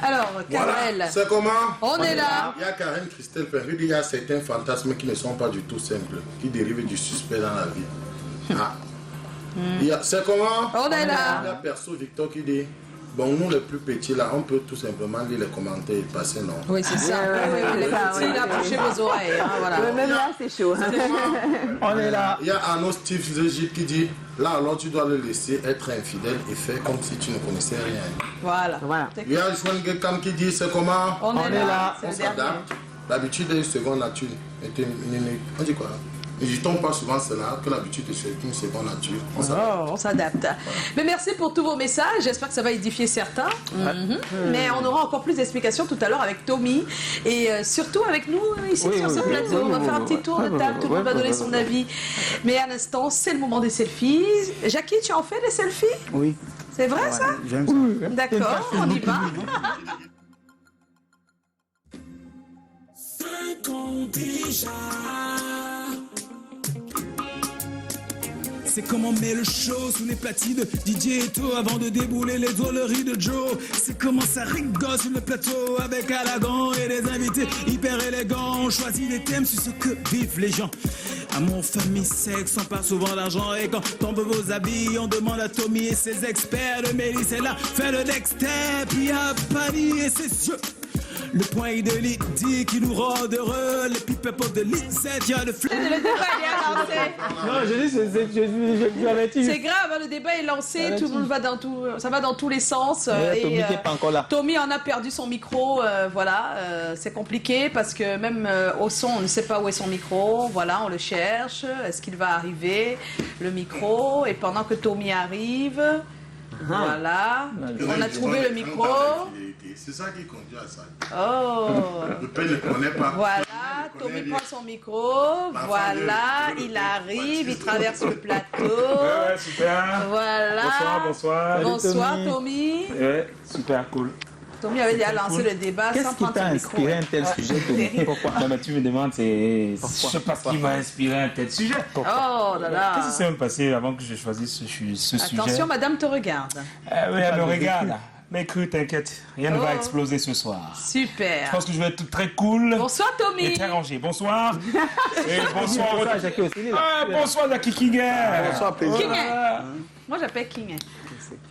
Alors, Karel. Voilà. C'est comment? On est là. Il y a Karen Christelle Perry, il y a certains fantasmes qui ne sont pas du tout simples, qui dérivent du suspect dans la vie. C'est comment? On est là. Il y a perso Victor qui dit, bon, nous les plus petits là, on peut tout simplement lire les commentaires et passer, non? Oui, c'est ça. Les petits là, touchez vos oreilles. Voilà. Même là, c'est chaud. On est là. Il y a Arnaud Steve Zegit qui dit, là alors tu dois le laisser être infidèle et faire comme si tu ne connaissais rien. Voilà. Il y a Joanne Gekam qui dit, c'est comment? On est là. On s'adapte. D'habitude, une seconde nature. On dit quoi? N'hésitons pas souvent cela, que l'habitude c'est une seconde nature. On s'adapte. Mais merci pour tous vos messages. J'espère que ça va édifier certains. Mais on aura encore plus d'explications tout à l'heure avec Tommy et surtout avec nous ici sur ce plateau. On va faire un petit tour de table. Tout le monde va donner son avis. Mais à l'instant, c'est le moment des selfies. Jackie, tu en fais des selfies? Oui. C'est vrai ça? J'aime ça. D'accord, on y va. 5 ans déjà. C'est comme on met le show sous les platines DJ Eto avant de débouler les drôleries de Joe. C'est comment ça rigole sur le plateau avec Alagon et des invités hyper élégants. On choisit des thèmes sur ce que vivent les gens. Amour, famille, sexe, on parle souvent d'argent. Et quand on veut vos habits, on demande à Tommy et ses experts. Le Mélisse est là, fait le next step. Il y a Pani et ses yeux. Le point de Lydie qui nous rend heureux. Les pipes de Lisette, il y a le flou. Le débat est lancé. Non, je dis, C'est grave, hein, le débat est lancé, tout le monde va dans tout, ça va dans tous les sens. Tommy n'est pas encore là. Tommy en a perdu son micro, voilà, c'est compliqué parce que même au son, on ne sait pas où est son micro. Voilà, on le cherche. Est-ce qu'il va arriver le micro? Et pendant que Tommy arrive, voilà, on a trouvé le micro. C'est ça qui conduit à ça. Oh. Le père ne connaît pas. Voilà, Tommy prend son micro, voilà, il arrive, il traverse le plateau. Ouais, super. Voilà. Bonsoir. Bonsoir Tommy. Ouais, super cool. Tommy avait déjà lancé le débat sans Qu'est-ce qui prendre t'a son micro. inspiré un tel sujet, Tommy? Pourquoi? Non, mais tu me demandes, je sais pas ce qui m'a inspiré un tel sujet. Oh là là. Qu'est-ce qui s'est passé avant que je choisisse ce sujet? Attention, madame te regarde. Oui, elle me regarde. Mais cru, t'inquiète, rien ne va Oh. exploser ce soir. Je Super. pense que je vais être très cool Bonsoir et Tommy. très rangé. Bonsoir. Et bonsoir. Bonsoir, Jackie aussi. il est là. Bonsoir, Jackie Kinga. Bonsoir, plaisir. King. Moi j'appelle King.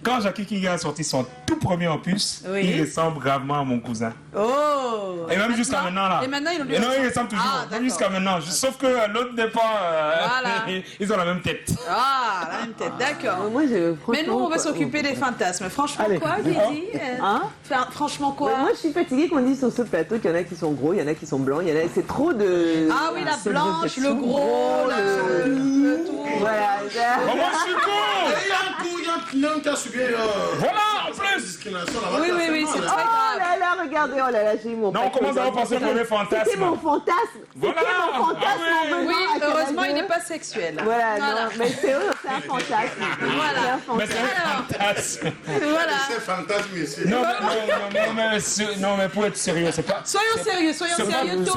Quand Jackie Kinga a sorti son tout premier opus, Oui. il ressemble gravement à mon cousin. Oh. Et même jusqu'à maintenant là. Et maintenant il Et non, il ressemble toujours. Ah, même d'accord. jusqu'à maintenant. Sauf que l'autre n'est pas. Voilà. Ils ont la même tête. Ah, la même tête, d'accord. Moi, Mais nous, on va s'occuper des fantasmes. Franchement, Allez. quoi, Guigui Hein? Franchement, quoi Moi, je suis fatiguée qu'on dise sur ce plateau qu'il y en a qui sont gros, il y en a qui sont blancs, il y en a... C'est trop de... Ah oui, la blanche, le gros, le tout. Voilà. Comment je suis con? Il y a un coup, il y a un qui a subi Voilà, en plus. discrimination là-bas. Oui, oui, oui, c'est très Oh grave. là là, regardez, oh là là, j'ai eu mon... Non, on commence à penser pour les fantasmes. C'était mon fantasme. Voilà. C'était mon fantasme Ah oui. en venant Oui, à Canal heureusement, il 2. n'est pas sexuel. Voilà, non, mais c'est un fantasme. Voilà. C'est un Mais fantasme. c'est un fantasme. Voilà. C'est fantasme ici. Non, mais pour être sérieux, c'est pas. Soyons sérieux, c'est Tommy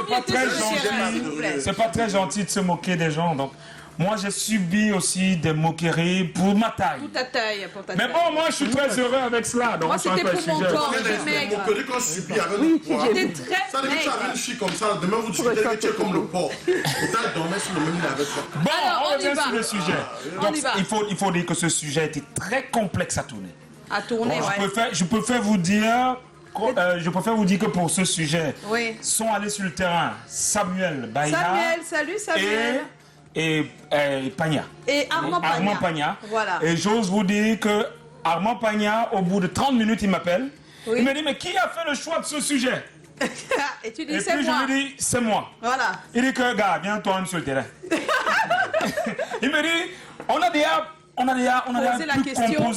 pas était très sur le terrain, s'il vous plaît. C'est pas très gentil de se moquer des gens. Donc, moi, j'ai subi aussi des moqueries pour ma taille. Pour ta taille, pour ta Mais taille. bon, moi, je suis très heureux avec cela. Donc, Moi, on change c'était pas le pour mon sujet. corps. Il y a J'étais des maigre. moqueries qu'on subit avec Oui, le poids. J'étais très Ça veut dire que tu maigre. avais une fille comme ça, demain vous discutez que tu es comme le porc. Pourtant, elle dormait sur le même lit avec toi. Bon, Alors, on on y revient va. sur le sujet. On Donc, y va. il faut dire que ce sujet était très complexe à tourner. À tourner, Bon, ouais. je préfère vous dire que pour ce sujet, Oui. sont allés sur le terrain Samuel Baïa Samuel, salut Samuel. et Pagna. Et Armand Pagna. Armand Pagna. Voilà. Et j'ose vous dire que Armand Pagna, au bout de 30 minutes, il m'appelle. Oui. Il me dit, mais qui a fait le choix de ce sujet? Et tu dis, Et c'est puis moi. je lui dis, c'est moi. Voilà. Il dit que, gars, viens toi-même sur le terrain. Il me dit, on a déjà Poser la question.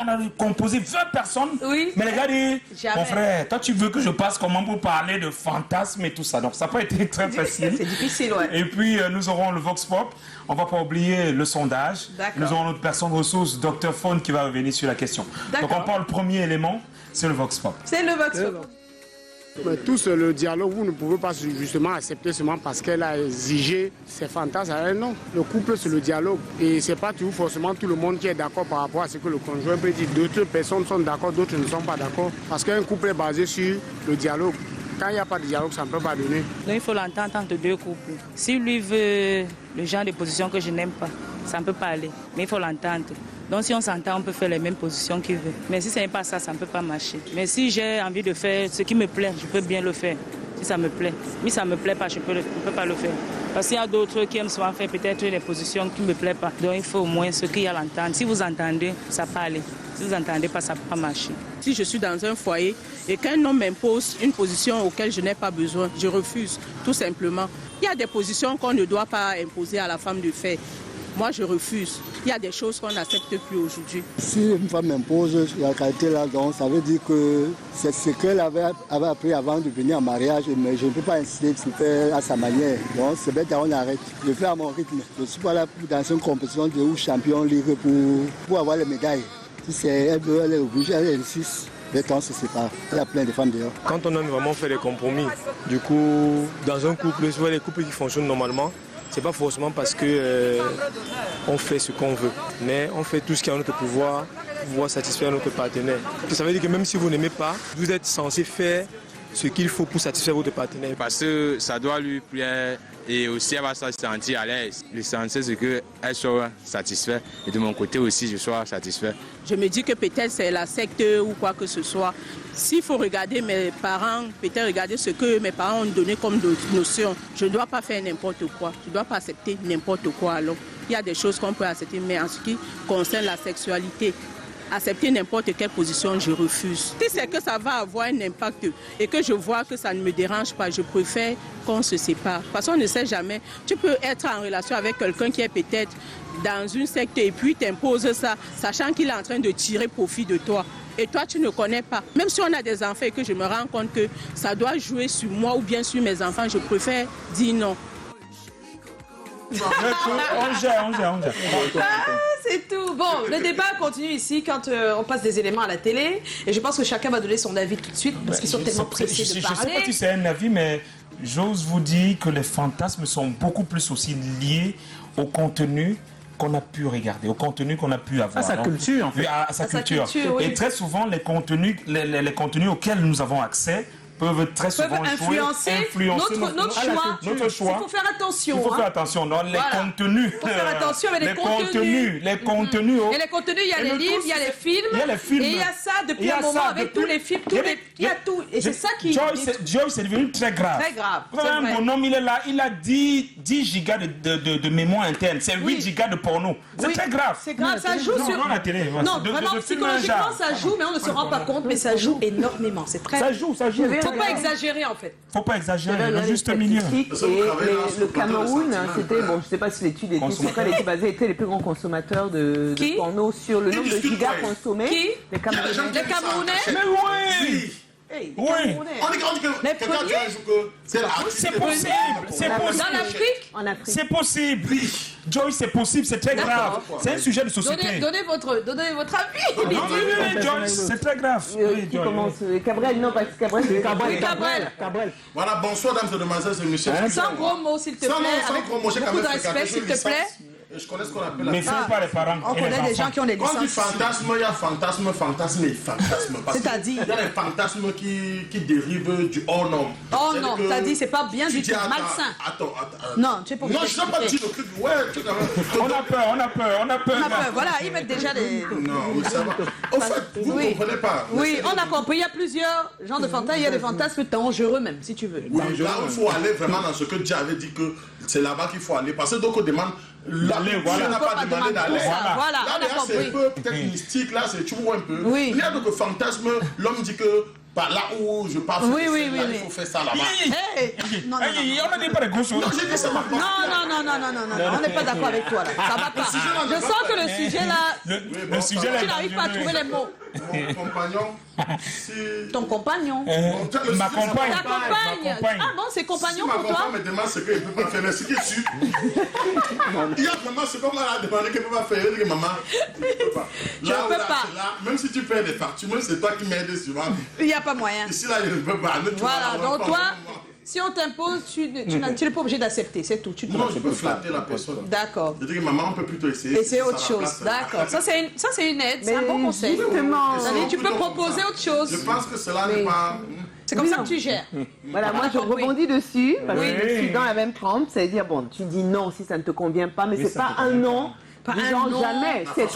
on a composé 20 personnes. Oui. Mais les gars disent, Jamais. mon frère, toi tu veux que je passe comment pour parler de fantasmes et tout ça. Donc ça n'a pas été très facile. C'est difficile, ouais. Et puis nous aurons le Vox Pop. On ne va pas oublier le sondage. D'accord. Nous aurons notre personne ressource, Dr Phone, qui va revenir sur la question. Donc D'accord. on parle le premier élément, c'est le Vox Pop. C'est le Vox Pop. Mais tous, le dialogue, vous ne pouvez pas justement accepter seulement parce qu'elle a exigé ses fantasmes. Non, le couple, c'est le dialogue. Et c'est pas toujours forcément tout le monde qui est d'accord par rapport à ce que le conjoint peut dire. D'autres personnes sont d'accord, d'autres ne sont pas d'accord. Parce qu'un couple est basé sur le dialogue. Quand il n'y a pas de dialogue, ça ne peut pas donner. Donc il faut l'entendre entre deux couples. Si lui veut le genre de position que je n'aime pas, ça ne peut pas aller. Mais il faut l'entendre. Donc si on s'entend, on peut faire les mêmes positions qu'il veut. Mais si ce n'est pas ça, ça ne peut pas marcher. Mais si j'ai envie de faire ce qui me plaît, je peux bien le faire. Si ça me plaît. Mais si ça ne me plaît pas, je ne peux pas le faire. Parce qu'il y a d'autres qui aiment souvent faire peut-être des positions qui ne me plaisent pas. Donc il faut au moins ce qu'il y a à l'entendre. Si vous entendez, ça peut aller. Si vous n'entendez pas, ça ne peut pas marcher. Si je suis dans un foyer et qu'un homme m'impose une position auquel je n'ai pas besoin, je refuse, tout simplement. Il y a des positions qu'on ne doit pas imposer à la femme de faire. Moi, je refuse. Il y a des choses qu'on n'accepte plus aujourd'hui. Si une femme m'impose la qualité là, donc ça veut dire que c'est ce qu'elle avait appris avant de venir en mariage, mais je ne peux pas insister de faire à sa manière. Donc c'est bête, on arrête. Je fais à mon rythme. Je ne suis pas là dans une compétition de champion ligue pour avoir les médailles. Si elle veut, elle est obligée, elle insiste. Les temps se séparent. Il y a plein de femmes dehors. Quand on aime vraiment faire des compromis, du coup, dans un couple, souvent les couples qui fonctionnent normalement, c'est pas forcément parce que on fait ce qu'on veut, mais on fait tout ce qui est en notre pouvoir satisfaire notre partenaire. Ça veut dire que même si vous n'aimez pas, vous êtes censé faire ce qu'il faut pour satisfaire votre partenaire. Parce que ça doit lui plaire et aussi elle va se sentir à l'aise. L'essentiel c'est qu'elle soit satisfaite et de mon côté aussi je sois satisfait. Je me dis que peut-être c'est la secte ou quoi que ce soit. S'il faut regarder mes parents, peut-être regarder ce que mes parents ont donné comme notion, je ne dois pas faire n'importe quoi. Je ne dois pas accepter n'importe quoi. Alors, il y a des choses qu'on peut accepter, mais en ce qui concerne la sexualité, accepter n'importe quelle position, je refuse. Si c'est que ça va avoir un impact et que je vois que ça ne me dérange pas, je préfère qu'on se sépare. Parce qu'on ne sait jamais. Tu peux être en relation avec quelqu'un qui est peut-être dans une secte et puis t'impose ça, sachant qu'il est en train de tirer profit de toi. Et toi, tu ne connais pas. Même si on a des enfants et que je me rends compte que ça doit jouer sur moi ou bien sur mes enfants, je préfère dire non. On gère. C'est tout. Bon, le débat continue ici quand on passe des éléments à la télé. Et je pense que chacun va donner son avis tout de suite parce qu'ils sont tellement pressés de parler. Je ne sais pas si c'est un avis, mais j'ose vous dire que les fantasmes sont beaucoup plus aussi liés au contenu qu'on a pu regarder, au contenu qu'on a pu avoir. À sa culture, en fait. À sa culture. Oui. Et très souvent, les contenus auxquels nous avons accès peuvent très souvent influencer notre choix. Notre choix. Il faut faire attention. Il faut faire attention. Dans les contenus. Il faut faire attention avec les contenus. Les contenus. Et les contenus, il y a les livres, il y a les films. Et il y a ça depuis un moment avec tous les films. Il y a tout. Et c'est ça qui... Joyce, c'est devenu très grave. Très grave. Mon homme, il est là. Il a 10 gigas de mémoire interne. C'est 8 gigas de porno. C'est très grave. C'est grave. Ça joue sur... Non, la télé. Non, vraiment, psychologiquement, ça joue, mais on ne se rend pas compte. Mais ça joue énormément. C'est très... Ça joue. Faut pas exagérer en fait. Faut pas exagérer, le juste milieu. Et le Cameroun, c'était, bon, je sais pas si l'étude était sur quoi l'étude basée, étaient les plus grands consommateurs de porno sur le nombre de gigas consommés. Qui? Les Camerounais. Les Camerounais? Mais oui! Hey, Oui. On dit que quelqu'un dit un jour que c'est possible. C'est possible. Dans l'Afrique? En Afrique. C'est possible. Joyce, c'est possible, c'est très grave. C'est un sujet de société. Donnez votre avis. Non, Joyce, c'est très grave. Qui commence? Cabrel, non, parce que Cabrel, c'est Cabrel. Voilà, bonsoir, dames et demoiselles, c'est Michel. Sans gros mots, s'il te plaît. Sans gros mots, j'ai quand Beaucoup même de respect, s'il te plaît. Je connais ce qu'on appelle Mais faites pas les parents. On connaît des gens qui ont des Quand on dit licences. fantasme, il y a fantasme et fantasme. C'est-à-dire? Il y a des fantasmes qui dérivent du hors norme. Oh non, t'as dit c'est pas bien du tout, malsain. Attends. Non, tu es pas Non, je n'ai pas dit le truc. Ouais, tu quand même. On a peur. Voilà, ils mettent déjà des... Non, oui, ça va. Au fait, vous ne comprenez pas. Oui, on a compris. Il y a plusieurs genres de fantasmes. Il y a des fantasmes dangereux même, si tu veux. Oui, là, il faut aller vraiment dans ce que Dieu avait dit que c'est là-bas qu'il faut aller. Parce que donc on demande... Là, Dieu n'a pas demandé d'aller. Voilà, là, on a compris. c'est un peu peut-être mystique, là, c'est tu vois un peu. Oui. Il y a donc fantasme, l'homme dit que par là où je pars, il faut faire ça là-bas. Non, on n'a pas de grosses choses. Non, j'ai dit ça. non, on n'est pas d'accord avec toi là. Ça va pas. Je sens que le sujet là, Le sujet là. tu n'arrives pas à trouver les mots. Mon compagnon, si... Ton compagnon? Ma compagne. Ta compagne? Ah bon, c'est compagnon pour toi? Si ma femme me demande ce qu'elle ne peut pas faire, mais ce qui est sûr, il y a vraiment ce qu'on m'a demandé qu'elle ne peut pas faire. Elle dit maman, je ne peux pas. Je ne peux pas. Même si tu fais des factures, même c'est toi qui m'aides souvent. Il n'y a pas moyen. Ici là, je ne peux pas. Voilà, donc toi... Si on t'impose, tu n'es pas obligé d'accepter, c'est tout. Non, je peux flatter la personne. D'accord. Je dis que maman, on peut plutôt essayer. Et c'est autre chose, d'accord. Ça, c'est une aide, c'est un bon conseil. Justement. Tu peux proposer autre chose. Je pense que cela n'est pas... C'est comme ça que tu gères. Voilà, moi je rebondis dessus, parce que je suis dans la même trempe, c'est-à-dire, bon, tu dis non si ça ne te convient pas, mais c'est pas un non disant jamais. C'est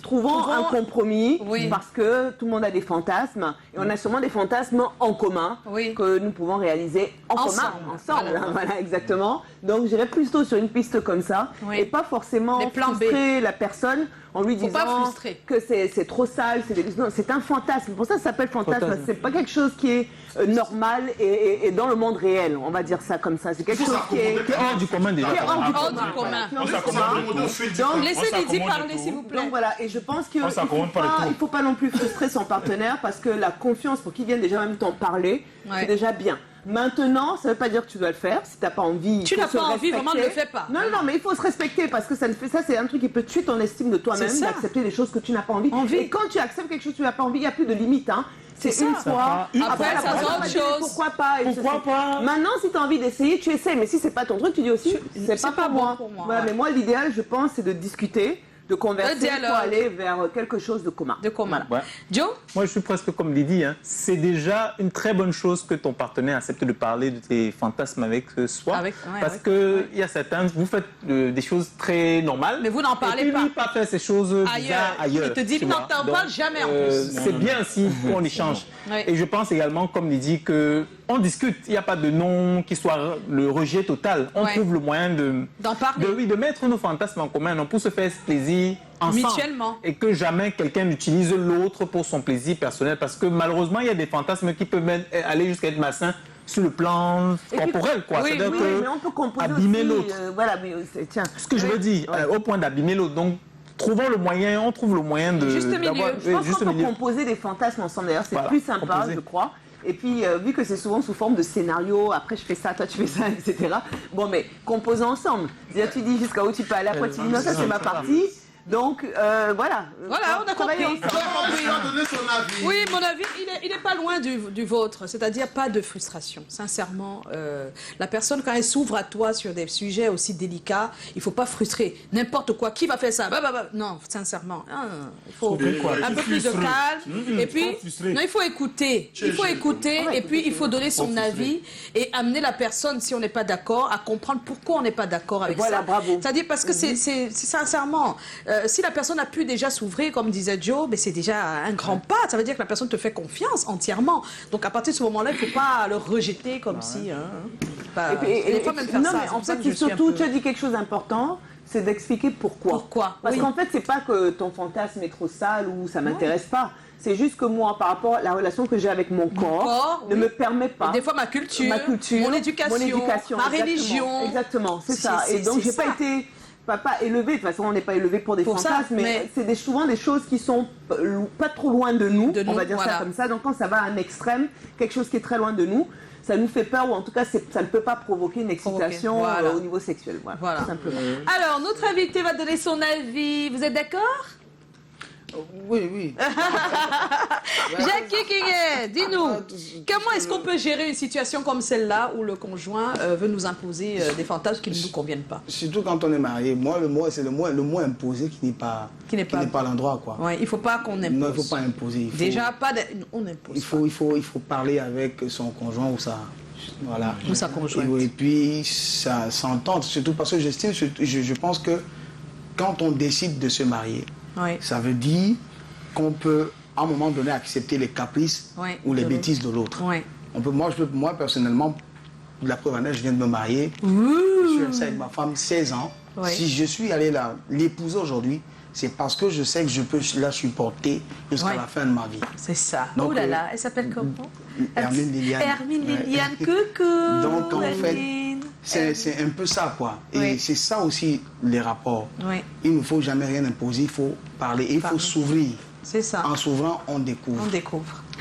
trouvons un compromis parce que tout le monde a des fantasmes et on a sûrement des fantasmes en commun que nous pouvons réaliser ensemble. Voilà, exactement. Donc j'irais plutôt sur une piste comme ça et pas forcément frustrer la personne en lui disant que c'est trop sale, c'est un fantasme. Pour ça s'appelle fantasme. C'est pas quelque chose qui est normal et dans le monde réel, on va dire ça comme ça. C'est quelque chose qui est hors du commun déjà. Hors du commun. Donc laissez Lydie parler s'il vous plaît. Donc voilà, et je pense qu'il ne faut pas non plus frustrer son partenaire parce que la confiance pour qu'il vienne déjà même t'en parler, c'est déjà bien. Maintenant, ça ne veut pas dire que tu dois le faire. Si tu n'as pas envie, tu n'as pas envie, vraiment ne le fais pas. Non, mais il faut se respecter parce que ça c'est un truc qui peut tuer ton estime de toi-même, d'accepter des choses que tu n'as pas envie. Et quand tu acceptes quelque chose que tu n'as pas envie, il n'y a plus de limite. Hein. C'est une fois. Après, ça sera autre chose. Pourquoi pas Maintenant, si tu as envie d'essayer, tu essaies. Mais si c'est pas ton truc, tu dis aussi, c'est pas pour moi. Voilà, mais moi, l'idéal, je pense, c'est de discuter, de converser pour aller vers quelque chose de commun. Joe? Moi, je suis presque comme Lydie. Hein. C'est déjà une très bonne chose que ton partenaire accepte de parler de tes fantasmes avec soi. Parce qu'il y a certains, vous faites des choses très normales. Mais vous n'en parlez pas. Et puis, pas faire ces choses bizarres ailleurs. Il te dit, non, t'en parles jamais en plus. C'est bien si on échange. Et je pense également, comme Lydie, qu'on discute. Il n'y a pas de non qui soit le rejet total. On trouve le moyen d'en parler. De mettre nos fantasmes en commun pour se faire plaisir ensemble. Mutuellement. Et que jamais quelqu'un n'utilise l'autre pour son plaisir personnel. Parce que malheureusement, il y a des fantasmes qui peuvent aller jusqu'à être malsains sur le plan corporel. C'est-à-dire abîmer l'autre. Ce que je veux dire, au point d'abîmer l'autre. Donc, trouvons le moyen, on trouve le moyen de... Juste milieu. Je pense qu'on peut composer des fantasmes ensemble. D'ailleurs, c'est plus sympa, je crois. Et puis, vu que c'est souvent sous forme de scénario, après je fais ça, toi tu fais ça, etc. Bon, mais composons ensemble. C'est-à-dire, tu dis jusqu'à où tu peux aller, après tu dis non, ça c'est ma partie. Donc, voilà. Voilà, on a compris. Oui, mon avis, il n'est pas loin du vôtre. C'est-à-dire, pas de frustration. Sincèrement, la personne, quand elle s'ouvre à toi sur des sujets aussi délicats, il ne faut pas frustrer. N'importe quoi. Qui va faire ça? Non, sincèrement. Il faut un peu plus de calme. Et puis, non, il faut écouter. Il faut écouter et puis il faut donner son avis et amener la personne, si on n'est pas d'accord, à comprendre pourquoi on n'est pas d'accord avec ça. Bravo. C'est-à-dire, parce que c'est sincèrement... si la personne a pu déjà s'ouvrir, comme disait Joe, c'est déjà un grand pas. Ça veut dire que la personne te fait confiance entièrement. Donc à partir de ce moment-là, il ne faut pas le rejeter comme si... et en fait, surtout, tu as dit quelque chose d'important, c'est d'expliquer pourquoi. Parce qu'en fait, c'est pas que ton fantasme est trop sale ou ça m'intéresse pas. C'est juste que moi, par rapport à la relation que j'ai avec mon corps, ne me permet pas. Des fois, ma culture, mon éducation, ma religion. Exactement, c'est ça. Et donc, j'ai pas été... pas élevé, de toute façon on n'est pas élevé pour des fantasmes, mais c'est souvent des choses qui sont pas trop loin de nous, on va dire ça comme ça. Donc quand ça va à un extrême, quelque chose qui est très loin de nous, ça nous fait peur ou en tout cas ça ne peut pas provoquer une excitation au niveau sexuel. Voilà. Tout simplement. Alors notre invité va donner son avis, vous êtes d'accord? Oui. Jackie Kinguet, dis-nous, comment est-ce qu'on peut gérer une situation comme celle-là où le conjoint veut nous imposer des fantasmes qui ne nous conviennent pas? Surtout quand on est marié. Moi, c'est le mot imposé qui n'est pas l'endroit, quoi. Ouais, il ne faut pas qu'on impose. Non, il ne faut pas imposer. On impose. Il faut parler avec son conjoint ou sa... Voilà. Ou sa conjointe. Et puis, ça s'entend, surtout parce que je pense que quand on décide de se marier, ça veut dire qu'on peut, à un moment donné, accepter les caprices ou les bêtises de l'autre. Moi, personnellement, la preuve en est, je viens de me marier. Je suis resté avec ma femme 16 ans. Si je suis allé l'épouser aujourd'hui, c'est parce que je sais que je peux la supporter jusqu'à la fin de ma vie. C'est ça. Donc, oh là là, elle s'appelle comment? Hermine Liliane. Hermine Liliane, coucou. Donc, en fait, c'est un peu ça, quoi. Et c'est ça aussi, les rapports. Il ne faut jamais rien imposer, il faut parler. Et il faut s'ouvrir. C'est ça. En s'ouvrant, on découvre.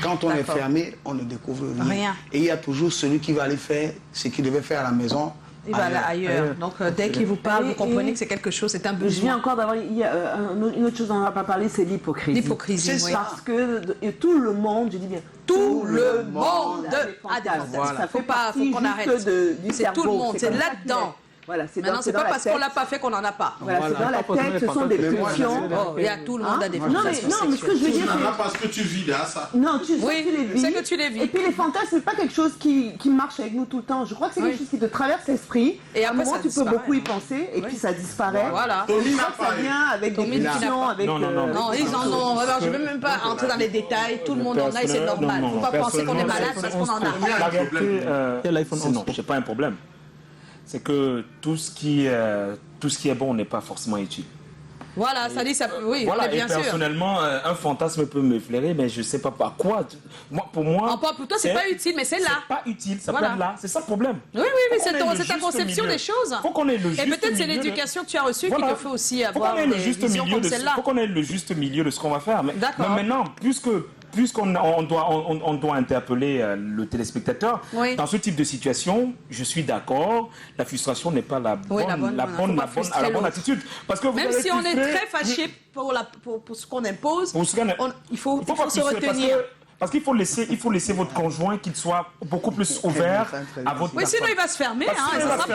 Quand on est fermé, on ne découvre rien. Et il y a toujours celui qui va aller faire ce qu'il devait faire à la maison. Il va là ailleurs. Donc, dès qu'il vous parle, vous comprenez que c'est quelque chose, c'est un besoin. Je viens encore d'avoir une autre chose dont on n'a pas parlé, c'est l'hypocrisie. L'hypocrisie, oui. Parce que tout le monde, je dis bien, tout le monde a des fantasmes. Ça fait partie juste du cerveau. C'est tout le monde, c'est là-dedans. Voilà, maintenant, c'est pas parce qu'on l'a pas fait qu'on en a pas. Voilà, c'est dans la tête, ce sont des pulsions. Il y a tout le monde a des fantasmes. Non, mais ce que je veux dire, c'est parce que tu vis derrière ça. Non, tu les vis. C'est que tu les vis. Et puis les fantasmes, c'est pas quelque chose qui marche avec nous tout le temps. Je crois que c'est quelque chose qui te traverse l'esprit. Et à un moment, tu peux beaucoup y penser, et puis ça disparaît. Voilà. Tommy n'a pas. Ça vient avec des pulsions, avec. Non, ils en ont. Alors, je ne vais même pas entrer dans les détails. Tout le monde en a et c'est normal. Il ne faut pas penser qu'on est malade parce qu'on en a. La réalité, non, c'est pas un problème. C'est que tout ce qui est bon n'est pas forcément utile. Voilà, ça dit ça. Oui, voilà, bien et sûr. personnellement, un fantasme peut me flairer, mais je ne sais pas par quoi. Pour moi. Pour toi, c'est pas utile, mais c'est là. C'est pas utile, ça peut être là. C'est ça le problème. Oui, c'est ta conception des choses. Faut qu'on ait le juste milieu. Et peut-être c'est l'éducation que tu as reçue qui te fait aussi avoir des visions comme celle-là. Faut qu'on ait le juste milieu de ce qu'on va faire. Mais maintenant, puisqu'on doit interpeller le téléspectateur, dans ce type de situation, je suis d'accord, la frustration n'est pas la bonne attitude. Parce que même si on est très fâché pour ce qu'on impose, il faut se retenir. Parce qu'il faut laisser votre conjoint qu'il soit beaucoup plus ouvert à votre. Oui, sinon il va se fermer. C'est ça la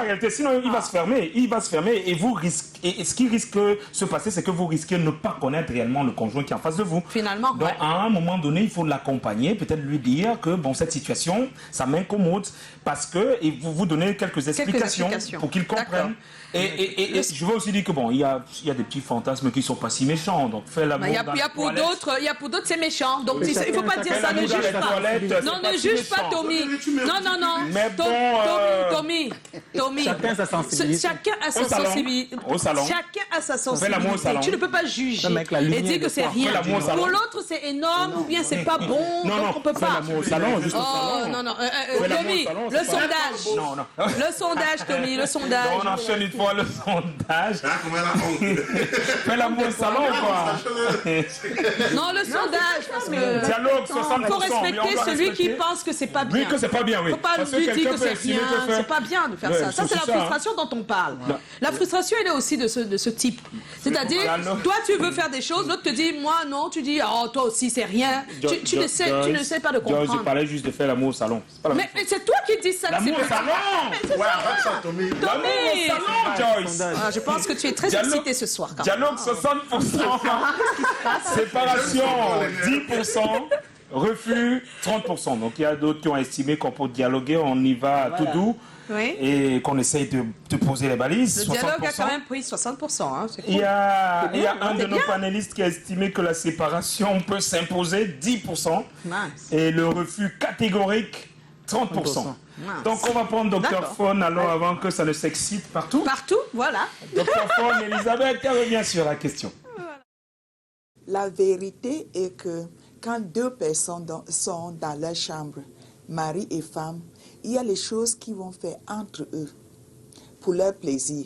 réalité. Sinon il va se fermer. Et vous risquez. Et ce qui risque de se passer, c'est que vous risquez de ne pas connaître réellement le conjoint qui est en face de vous. Finalement. Donc à un moment donné, il faut l'accompagner, peut-être lui dire que cette situation, ça m'incommode et vous donner quelques explications pour qu'il comprenne. Et je veux aussi dire que il y a des petits fantasmes qui sont pas si méchants. Donc fais l'amour. Il y a pour d'autres c'est méchant. Donc il ne faut pas dire ça, ne juge pas. Non, ne juge pas, Tommy. Non. Mais Tommy. Chacun sa sensibilité. Chacun a sa sensibilité. Au salon. Chacun a sa sensibilité. Fais l'amour au salon. Tu ne peux pas juger et dire que c'est rien. Pour l'autre, c'est énorme ou bien c'est pas bon. Donc on peut pas. Fais l'amour au salon, juste au salon. Non. Tommy, le sondage. Le sondage, Tommy, le sondage. On enchaîne une fois le sondage. Fais l'amour au salon ou quoi? Non, le sondage, parce que dialogue 60%. Il faut respecter celui qui pense que c'est pas bien. Oui, que c'est pas bien, oui. Il ne faut pas lui dire que c'est rien. C'est pas bien de faire ça. Ça, c'est la frustration dont on parle. La frustration, elle est aussi de ce type. C'est-à-dire, toi, tu veux faire des choses, l'autre te dit, moi, non. Tu dis, oh, toi aussi, c'est rien. Tu ne sais pas de comprendre. Je parlais juste de faire l'amour au salon. Mais c'est toi qui dis ça. L'amour au salon. Ouais, arrête ça, Tommy. L'amour au salon, Joyce. Je pense que tu es très excité ce soir. Dialogue 60%. Séparation 10%. Refus 30%. Donc il y a d'autres qui ont estimé qu'on peut dialoguer, on y va tout doux. Oui. Et qu'on essaye de poser les balises. Le dialogue a quand même pris 60%. Hein, il y a un de nos panélistes qui a estimé que la séparation peut s'imposer 10%. Nice. Et le refus catégorique 30%. Donc on va prendre Dr Faune alors avant que ça ne s'excite partout. Partout, voilà. Dr Faune, Elisabeth, qui revient sur la question. La vérité est que quand deux personnes sont dans leur chambre, mari et femme, il y a les choses qu'ils vont faire entre eux pour leur plaisir.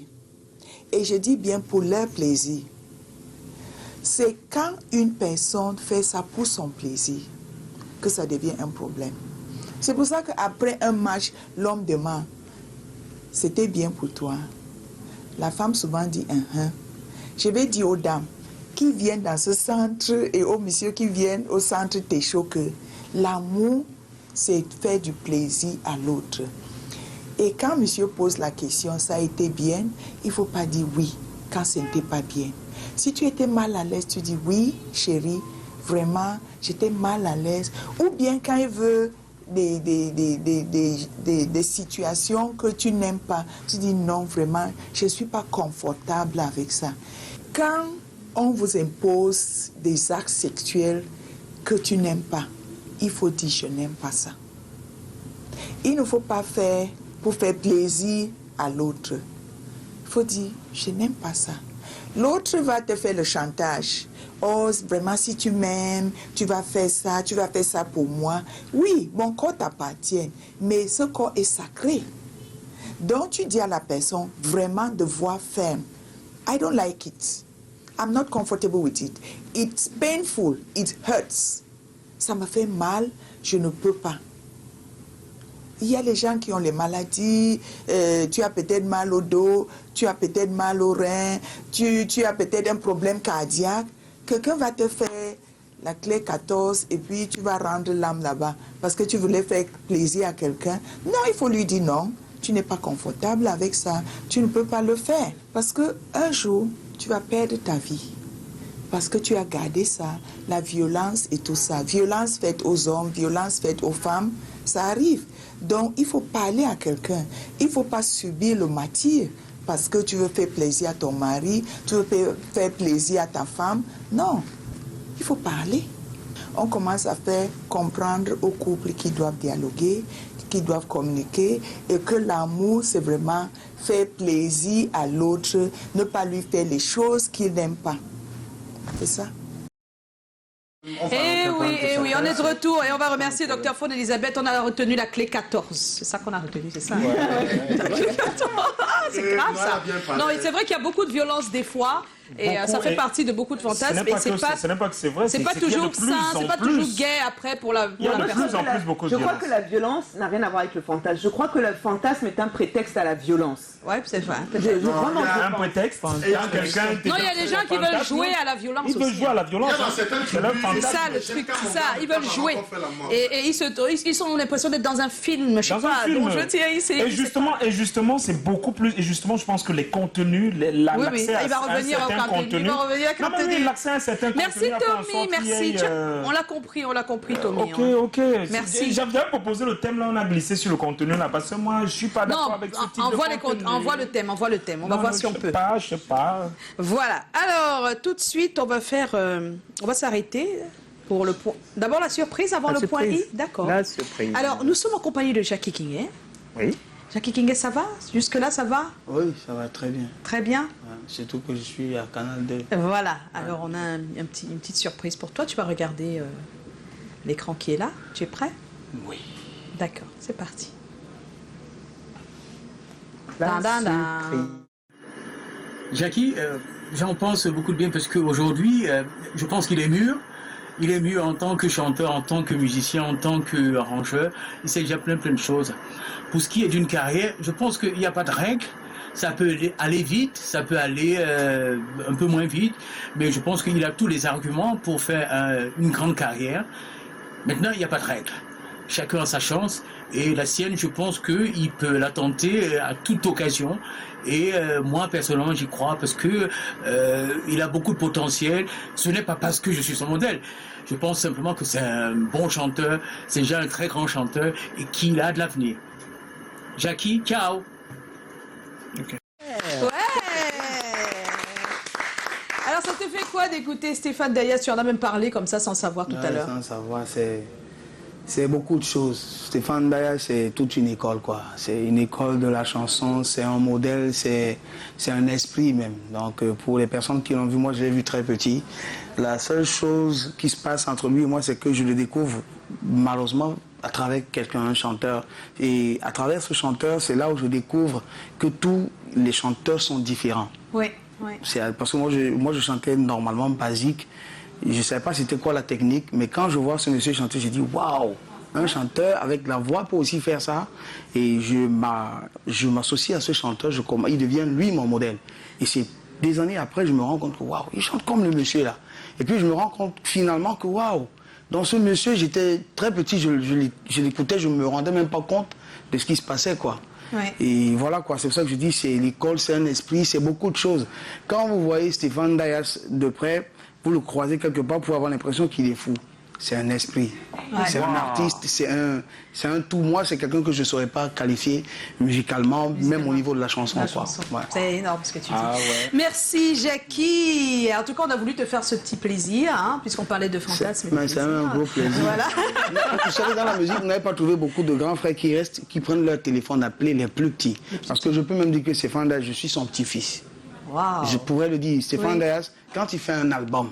Et je dis bien pour leur plaisir. C'est quand une personne fait ça pour son plaisir que ça devient un problème. C'est pour ça qu'après un match, l'homme demande, c'était bien pour toi. La femme souvent dit, Je vais dire aux dames qui viennent dans ce centre et aux messieurs qui viennent au centre Técho que l'amour, c'est faire du plaisir à l'autre. Et quand monsieur pose la question, ça a été bien, il ne faut pas dire oui quand ce n'était pas bien. Si tu étais mal à l'aise, tu dis oui, chérie, vraiment, j'étais mal à l'aise. Ou bien quand il veut des situations que tu n'aimes pas, tu dis non, vraiment, je ne suis pas confortable avec ça. Quand on vous impose des actes sexuels que tu n'aimes pas, il faut dire je n'aime pas ça. Il ne faut pas faire pour faire plaisir à l'autre. Il faut dire je n'aime pas ça. L'autre va te faire le chantage. Oh, vraiment, si tu m'aimes, tu vas faire ça pour moi. Oui, mon corps t'appartient, mais ce corps est sacré. Donc tu dis à la personne vraiment de voix ferme, I don't like it. I'm not comfortable with it. It's painful. It hurts. Ça me fait mal. Je ne peux pas. Il y a les gens qui ont les maladies. Tu as peut-être mal au dos. Tu as peut-être mal au rein. Tu as peut-être un problème cardiaque. Quelqu'un va te faire la clé 14 et puis tu vas rendre l'âme là-bas parce que tu voulais faire plaisir à quelqu'un. Non, il faut lui dire non. tu n'es pas confortable avec ça, tu ne peux pas le faire. Parce qu'un jour, tu vas perdre ta vie. Parce que tu as gardé ça, la violence et tout ça. Violence faite aux hommes, violence faite aux femmes, ça arrive. Donc, il faut parler à quelqu'un. Il ne faut pas subir le martyre parce que tu veux faire plaisir à ton mari, tu veux faire plaisir à ta femme. Non, il faut parler. On commence à faire comprendre aux couples qui doivent dialoguer, qui doivent communiquer, et que l'amour, c'est vraiment faire plaisir à l'autre, ne pas lui faire les choses qu'il n'aime pas. C'est ça. Eh oui, on est de retour et on va remercier Dr Faune Elisabeth. On a retenu la clé 14. C'est ça qu'on a retenu, c'est ça? C'est grave ça. Non, c'est vrai qu'il y a beaucoup de violence des fois. Et ça fait partie de beaucoup de fantasmes. Ce n'est pas que c'est vrai, c'est pas toujours sain, c'est pas toujours gay après pour la personne. Il y a de plus en plus beaucoup de violence. Je crois que la violence n'a rien à voir avec le fantasme. Je crois que le fantasme est un prétexte à la violence. Ouais, c'est vrai. Il y a un prétexte. Non, il y a des gens qui veulent jouer à la violence aussi. Ils veulent jouer à la violence. C'est ça le truc, c'est ça. Ils veulent jouer. Et ils ont l'impression d'être dans un film, je sais pas. Et justement, c'est beaucoup plus. Et justement, je pense que les contenus, l'accès à certains contenus. L'accès à certains contenus. Merci Tommy, merci. On l'a compris Tommy. Ok. Merci. J'avais proposé le thème là, on a glissé sur le contenu là, parce que moi, je suis pas d'accord avec ce type de contenu. Envoie le thème. On va voir si on peut. Je sais pas. Voilà. Alors, tout de suite, on va s'arrêter pour le point. D'abord la surprise avant le point I. D'accord. La surprise. Alors, nous sommes en compagnie de Jackie Kinguet. Oui. Jackie Kinguet, ça va? Jusque-là, ça va? Oui, ça va très bien. Très bien. Surtout que je suis à Canal 2. Voilà. Alors, on a une petite surprise pour toi. Tu vas regarder l'écran qui est là. Tu es prêt? Oui. D'accord, c'est parti. Jackie, j'en pense beaucoup de bien parce qu'aujourd'hui, je pense qu'il est mûr. Il est mûr en tant que chanteur, en tant que musicien, en tant qu'arrangeur. Il sait déjà plein de choses. Pour ce qui est d'une carrière, je pense qu'il n'y a pas de règle. Ça peut aller vite, ça peut aller un peu moins vite, mais je pense qu'il a tous les arguments pour faire une grande carrière. Maintenant, il n'y a pas de règle. Chacun a sa chance et la sienne, je pense qu'il peut la tenter à toute occasion. Et moi, personnellement, j'y crois parce que il a beaucoup de potentiel. Ce n'est pas parce que je suis son modèle. Je pense simplement que c'est un bon chanteur, c'est déjà un très grand chanteur et qu'il a de l'avenir. Jackie, ciao. Okay. Ouais. Alors, ça te fait quoi d'écouter Stéphane Dayas? Tu en as même parlé comme ça sans savoir tout à l'heure. Sans savoir, c'est beaucoup de choses. Stéphane Dayas, c'est toute une école, quoi. C'est une école de la chanson, c'est un modèle, c'est un esprit même. Donc, pour les personnes qui l'ont vu, moi, je l'ai vu très petit. La seule chose qui se passe entre lui et moi, c'est que je le découvre, malheureusement, à travers quelqu'un, un chanteur. Et à travers ce chanteur, c'est là où je découvre que tous les chanteurs sont différents. Oui. Parce que moi, je chantais normalement basique. Je ne savais pas c'était quoi la technique, mais quand je vois ce monsieur chanter, j'ai dit waouh, un chanteur avec la voix peut aussi faire ça. Et je m'associe à ce chanteur, il devient lui mon modèle. Et c'est des années après, je me rends compte que waouh, il chante comme le monsieur là. Et puis je me rends compte finalement que waouh, dans ce monsieur, j'étais très petit, je l'écoutais, je ne me rendais même pas compte de ce qui se passait, quoi. Ouais. Et voilà, quoi, c'est pour ça que je dis, c'est l'école, c'est un esprit, c'est beaucoup de choses. Quand vous voyez Stéphane Dayas de près, vous le croisez quelque part pour avoir l'impression qu'il est fou. C'est un esprit, c'est un artiste, c'est un tout. Moi, c'est quelqu'un que je ne saurais pas qualifier musicalement, même au niveau de la chanson. Ouais. C'est énorme ce que tu dis. Ouais. Merci Jackie. En tout cas, on a voulu te faire ce petit plaisir, hein, puisqu'on parlait de fantasme. C'est un gros plaisir. Voilà. Vous savez, dans la musique, vous n'avez pas trouvé beaucoup de grands frères qui restent, qui prennent leur téléphone appeler les plus petits. Parce que je peux même dire que Stéphane Dayas, je suis son petit-fils. Wow. Je pourrais le dire. Stéphane Dayas, quand il fait un album,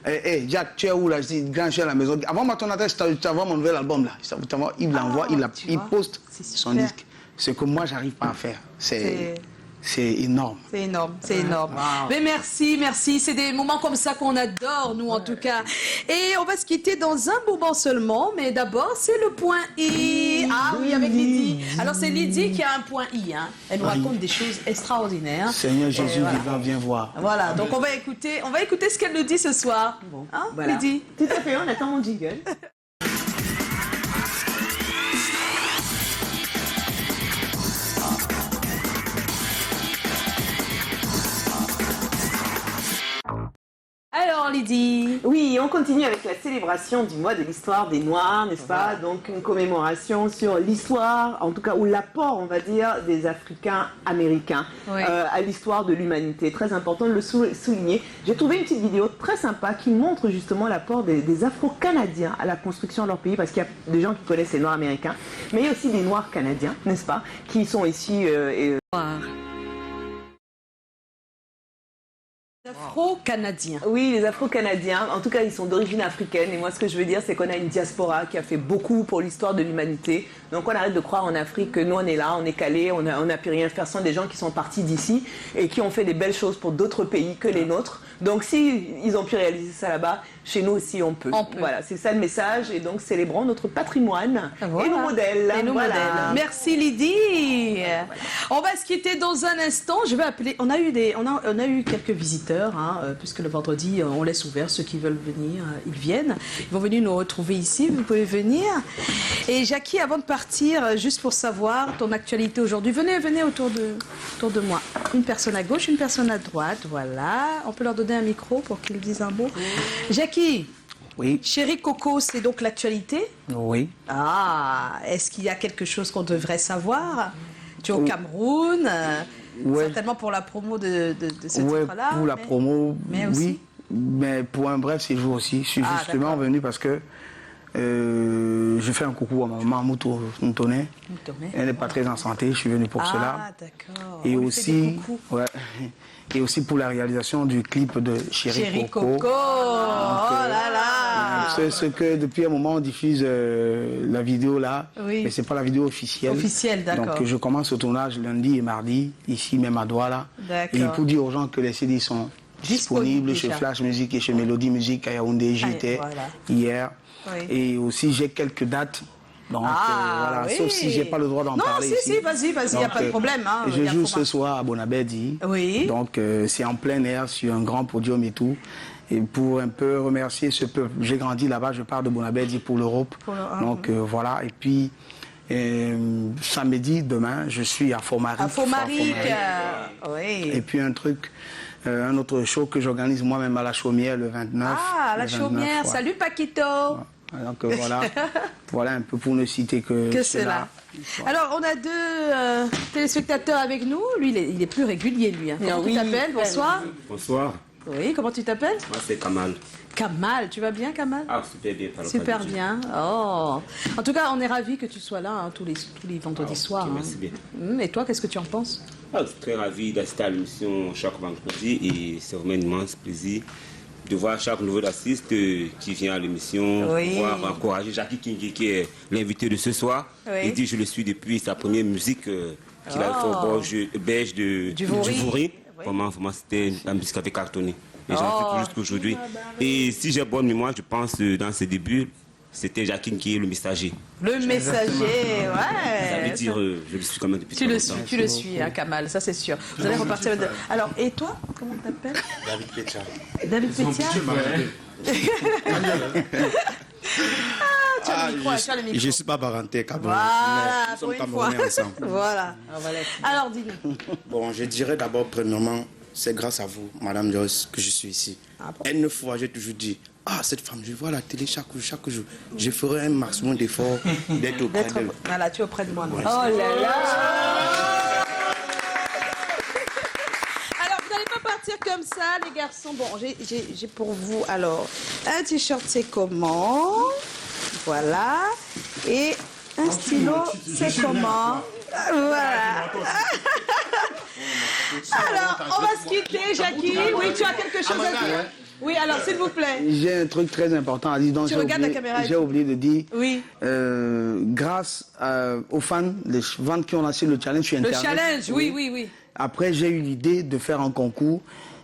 hey, Jack, tu es où là? Je dis, grand, je suis à la maison. Avant ma ton adresse, tu vas voir mon nouvel album là. Il l'envoie, il poste son disque. Ce que moi, j'arrive pas à faire. C'est énorme. C'est énorme, c'est énorme. Wow. Mais merci. C'est des moments comme ça qu'on adore, nous, en tout cas. Et on va se quitter dans un moment seulement. Mais d'abord, c'est le point I. Ah oui, avec Lydie. Alors, c'est Lydie qui a un point I. Hein. Elle nous raconte des choses extraordinaires. Seigneur Jésus, vivant, viens voir. Voilà, donc on va écouter ce qu'elle nous dit ce soir. Bon, hein, voilà. Lydie? Tout à fait, on attend mon jingle. Alors Lydie. Oui, on continue avec la célébration du mois de l'histoire des Noirs, n'est-ce pas? Donc une commémoration sur l'histoire, en tout cas, ou l'apport, on va dire, des Africains américains à l'histoire de l'humanité. Très important de le souligner. J'ai trouvé une petite vidéo très sympa qui montre justement l'apport des Afro-Canadiens à la construction de leur pays, parce qu'il y a des gens qui connaissent les Noirs américains, mais il y a aussi des Noirs canadiens, n'est-ce pas, qui sont ici... Afro-Canadiens. Oui, les Afro-Canadiens. En tout cas, ils sont d'origine africaine. Et moi, ce que je veux dire, c'est qu'on a une diaspora qui a fait beaucoup pour l'histoire de l'humanité. Donc, on arrête de croire en Afrique que nous, on est là, on est calés, on n'a pu rien faire. Ce sont des gens qui sont partis d'ici et qui ont fait des belles choses pour d'autres pays que les nôtres. Donc, si ils ont pu réaliser ça là-bas, chez nous aussi, on peut. Voilà, c'est ça le message. Et donc, célébrons notre patrimoine et nos modèles. Et nos modèles. Merci Lydie. On va se quitter dans un instant. Je vais appeler. On a eu quelques visiteurs, puisque le vendredi, on laisse ouvert ceux qui veulent venir. Ils viennent. Ils vont venir nous retrouver ici. Vous pouvez venir. Et Jackie, avant de partir, juste pour savoir ton actualité aujourd'hui, venez autour de moi. Une personne à gauche, une personne à droite. Voilà. On peut leur donner un micro pour qu'ils disent un mot. Jackie. Oui. Chérie Coco, c'est donc l'actualité? Oui. Ah, est-ce qu'il y a quelque chose qu'on devrait savoir? Tu es au Cameroun, certainement pour la promo de ce titre-là. Pour la promo, mais aussi. Oui, mais pour un bref séjour aussi. Je suis justement venu parce que je fais un coucou à ma maman Moutou Ntoné. Elle n'est pas très en santé, je suis venu pour cela. Ah, d'accord. Et aussi, et aussi pour la réalisation du clip de Chérie Coco. Donc, oh là là. Ce que depuis un moment on diffuse la vidéo là, mais c'est pas la vidéo officielle. Officielle, d'accord. Donc je commence au tournage lundi et mardi, ici même à Douala. Et pour dire aux gens que les CD sont disponibles chez Flash Music et chez Mélodie Musique à Yaoundé, j'y étais hier. Et aussi j'ai quelques dates. Donc voilà, sauf si j'ai pas le droit d'en parler. Non, si, vas-y, il n'y a pas de problème. Je joue ce soir à Bonabedi. Oui. Donc c'est en plein air, sur un grand podium et tout. Et pour un peu remercier ce peuple, j'ai grandi là-bas, je pars de Bonabedi pour l'Europe. Donc voilà, et puis samedi, demain, je suis à Fomaric. À Fomaric, oui. Et puis un autre show que j'organise moi-même à La Chaumière le 29. Ah, La Chaumière, salut Paquito. Donc voilà un peu pour ne citer que cela. Alors, on a deux téléspectateurs avec nous. Lui, il est plus régulier, lui. Comment tu t'appelles? Bonsoir. Bonsoir. Oui, comment tu t'appelles? Moi, c'est Kamal. Kamal, tu vas bien, Kamal? Ah, super bien. Super bien. Oh. En tout cas, on est ravis que tu sois là tous les vendredis soirs. Merci bien. Et toi, qu'est-ce que tu en penses? Je suis très ravi d'assister à l'émission chaque vendredi et c'est vraiment un immense plaisir de voir chaque nouveau artiste qui vient à l'émission, pouvoir encourager Jackie King, qui est l'invité de ce soir. Et dit je le suis depuis sa première musique qu'il a fait au bord belge du Voury. Vraiment, c'était la musique qui avait cartonné. Et j'en fais jusqu'aujourd'hui. Et si j'ai bonne mémoire, je pense dans ses débuts, c'était Jackie qui est le messager. Le messager, Ça veut dire, je le suis quand même depuis tu le suis, Kamal, ça c'est sûr. Vous allez repartir. Alors, et toi, comment tu t'appelles? David Pétia. David Pétia. Je ne suis pas parenté Cameroun. Voilà, nous sommes Camerounais ensemble. Voilà. Alors, dis-nous. Bon, je dirais d'abord, premièrement, c'est grâce à vous, Madame Joyce, que je suis ici. Une fois, j'ai toujours dit, cette femme, je vois à la télé chaque jour. Je ferai un maximum d'efforts d'être auprès d'elle. Voilà, tu es auprès de moi. Ouais. Oh là là. Alors, vous n'allez pas partir comme ça, les garçons. Bon, j'ai pour vous, alors, un t-shirt, c'est comment? Voilà. Et un stylo, c'est comment? Voilà. Alors, on va se quitter, Jackie. Oui, tu as quelque chose à dire? Oui, alors, s'il vous plaît. J'ai un truc très important à dire. Donc, tu regardes la caméra. J'ai oublié de dire. Oui. Grâce aux fans, les ventes qui ont lancé le challenge sur Internet. Le challenge, oui. Après, j'ai eu l'idée de faire un concours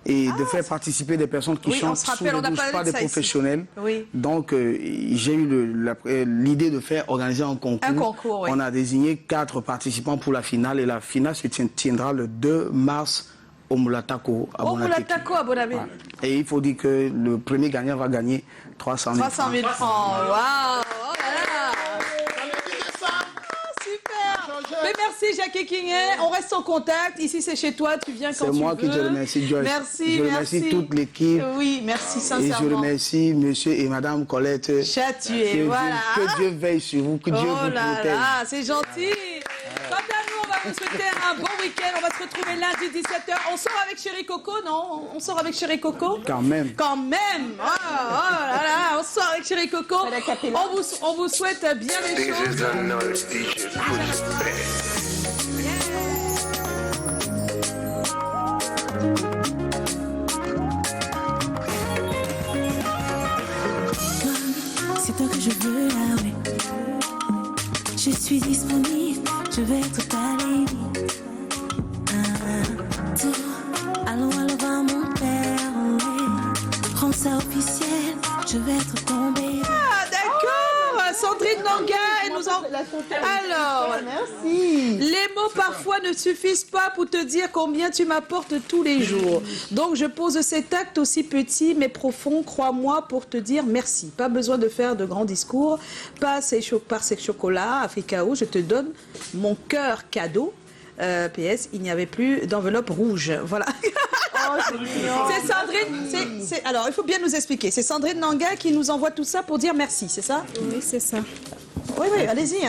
et de faire participer des personnes qui chantent sous les douches, pas des professionnels. Oui. Donc, j'ai eu l'idée de faire organiser un concours. Un concours, oui. On a désigné 4 participants pour la finale et la finale se tiendra le 2 mars au Moulatako à Bonabedi. Moulatako à Bonabedi. Et il faut dire que le premier gagnant va gagner 300 000 francs. 300 000 francs, waouh! Oh là là! Super! Mais merci Jackie Kingé. On reste en contact. Ici, c'est chez toi. Tu viens quand tu veux. C'est moi qui te remercie, Joyce. Merci, je remercie toute l'équipe. Oui, merci sincèrement. Et je remercie monsieur et madame Colette. Chatué, voilà. Que Dieu veille sur vous, que Dieu vous protège. Ah, c'est gentil. Quant à nous, on va vous souhaiter un bon week-end. On va se retrouver lundi 17h. On sort avec Chéri Coco, non? On sort avec Chéri Coco? Quand même. Quand même. Oh là là, on sort avec Chéri Coco. On vous souhaite bien des choses. C'est toi que je veux, ah oui. Je suis disponible, je vais tout aller vite. Allons, va mon père, oui. Rends ça officiel, je vais être tombée. Ah, d'accord. Sandrine Nanga, elle nous en... Alors, merci. Les mots parfois ne suffisent pas pour te dire combien tu m'apportes tous les jours. Donc, je pose cet acte aussi petit mais profond, crois-moi, pour te dire merci. Pas besoin de faire de grands discours. Par ces chocolats, Africao, je te donne mon cœur cadeau. PS, il n'y avait plus d'enveloppe rouge. Voilà. Oh, c'est Sandrine. Alors, il faut bien nous expliquer. C'est Sandrine Nanga qui nous envoie tout ça pour dire merci, c'est ça? Oui, c'est ça. Oui, allez-y.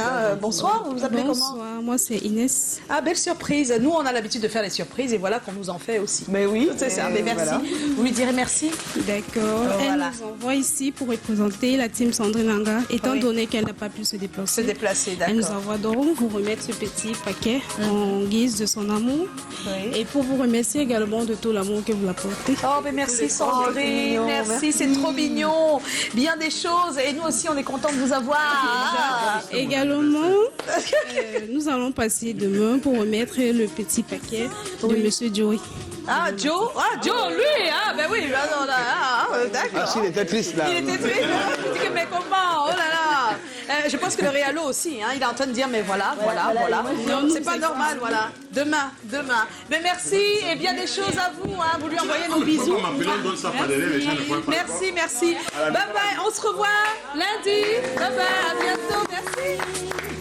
Bonsoir, vous vous appelez comment? Bonsoir, moi c'est Inès. Ah, belle surprise. Nous, on a l'habitude de faire les surprises et voilà qu'on nous en fait aussi. Mais oui. C'est ça, mais merci. Voilà. Vous lui direz merci? D'accord. Elle nous envoie ici pour représenter la team Sandrine Nanga, étant donné qu'elle n'a pas pu se déplacer. D'accord. Elle nous envoie donc vous remettre ce petit paquet en guise de son amour. Et pour vous remercier également de tout l'amour que vous l'apportez. Oh, mais merci Sandrine. Merci, c'est trop mignon. Bien des choses. Et nous aussi, on est contents de vous avoir. Également, nous allons passer demain pour remettre le petit paquet de Monsieur Joey. Ah, Joe? Ah, Joe, lui? Ah, ben oui. D'accord. Ah, il était triste là. Il était triste. Il dit, mais comment? Oh là là. Je pense que le Réalo aussi, il est en train de dire, mais voilà. C'est pas normal, voilà. Demain. Mais merci et bien des choses à vous. Vous lui envoyez nos bisous. Merci. Bye bye. On se revoit lundi. Bye bye. À bientôt. Merci.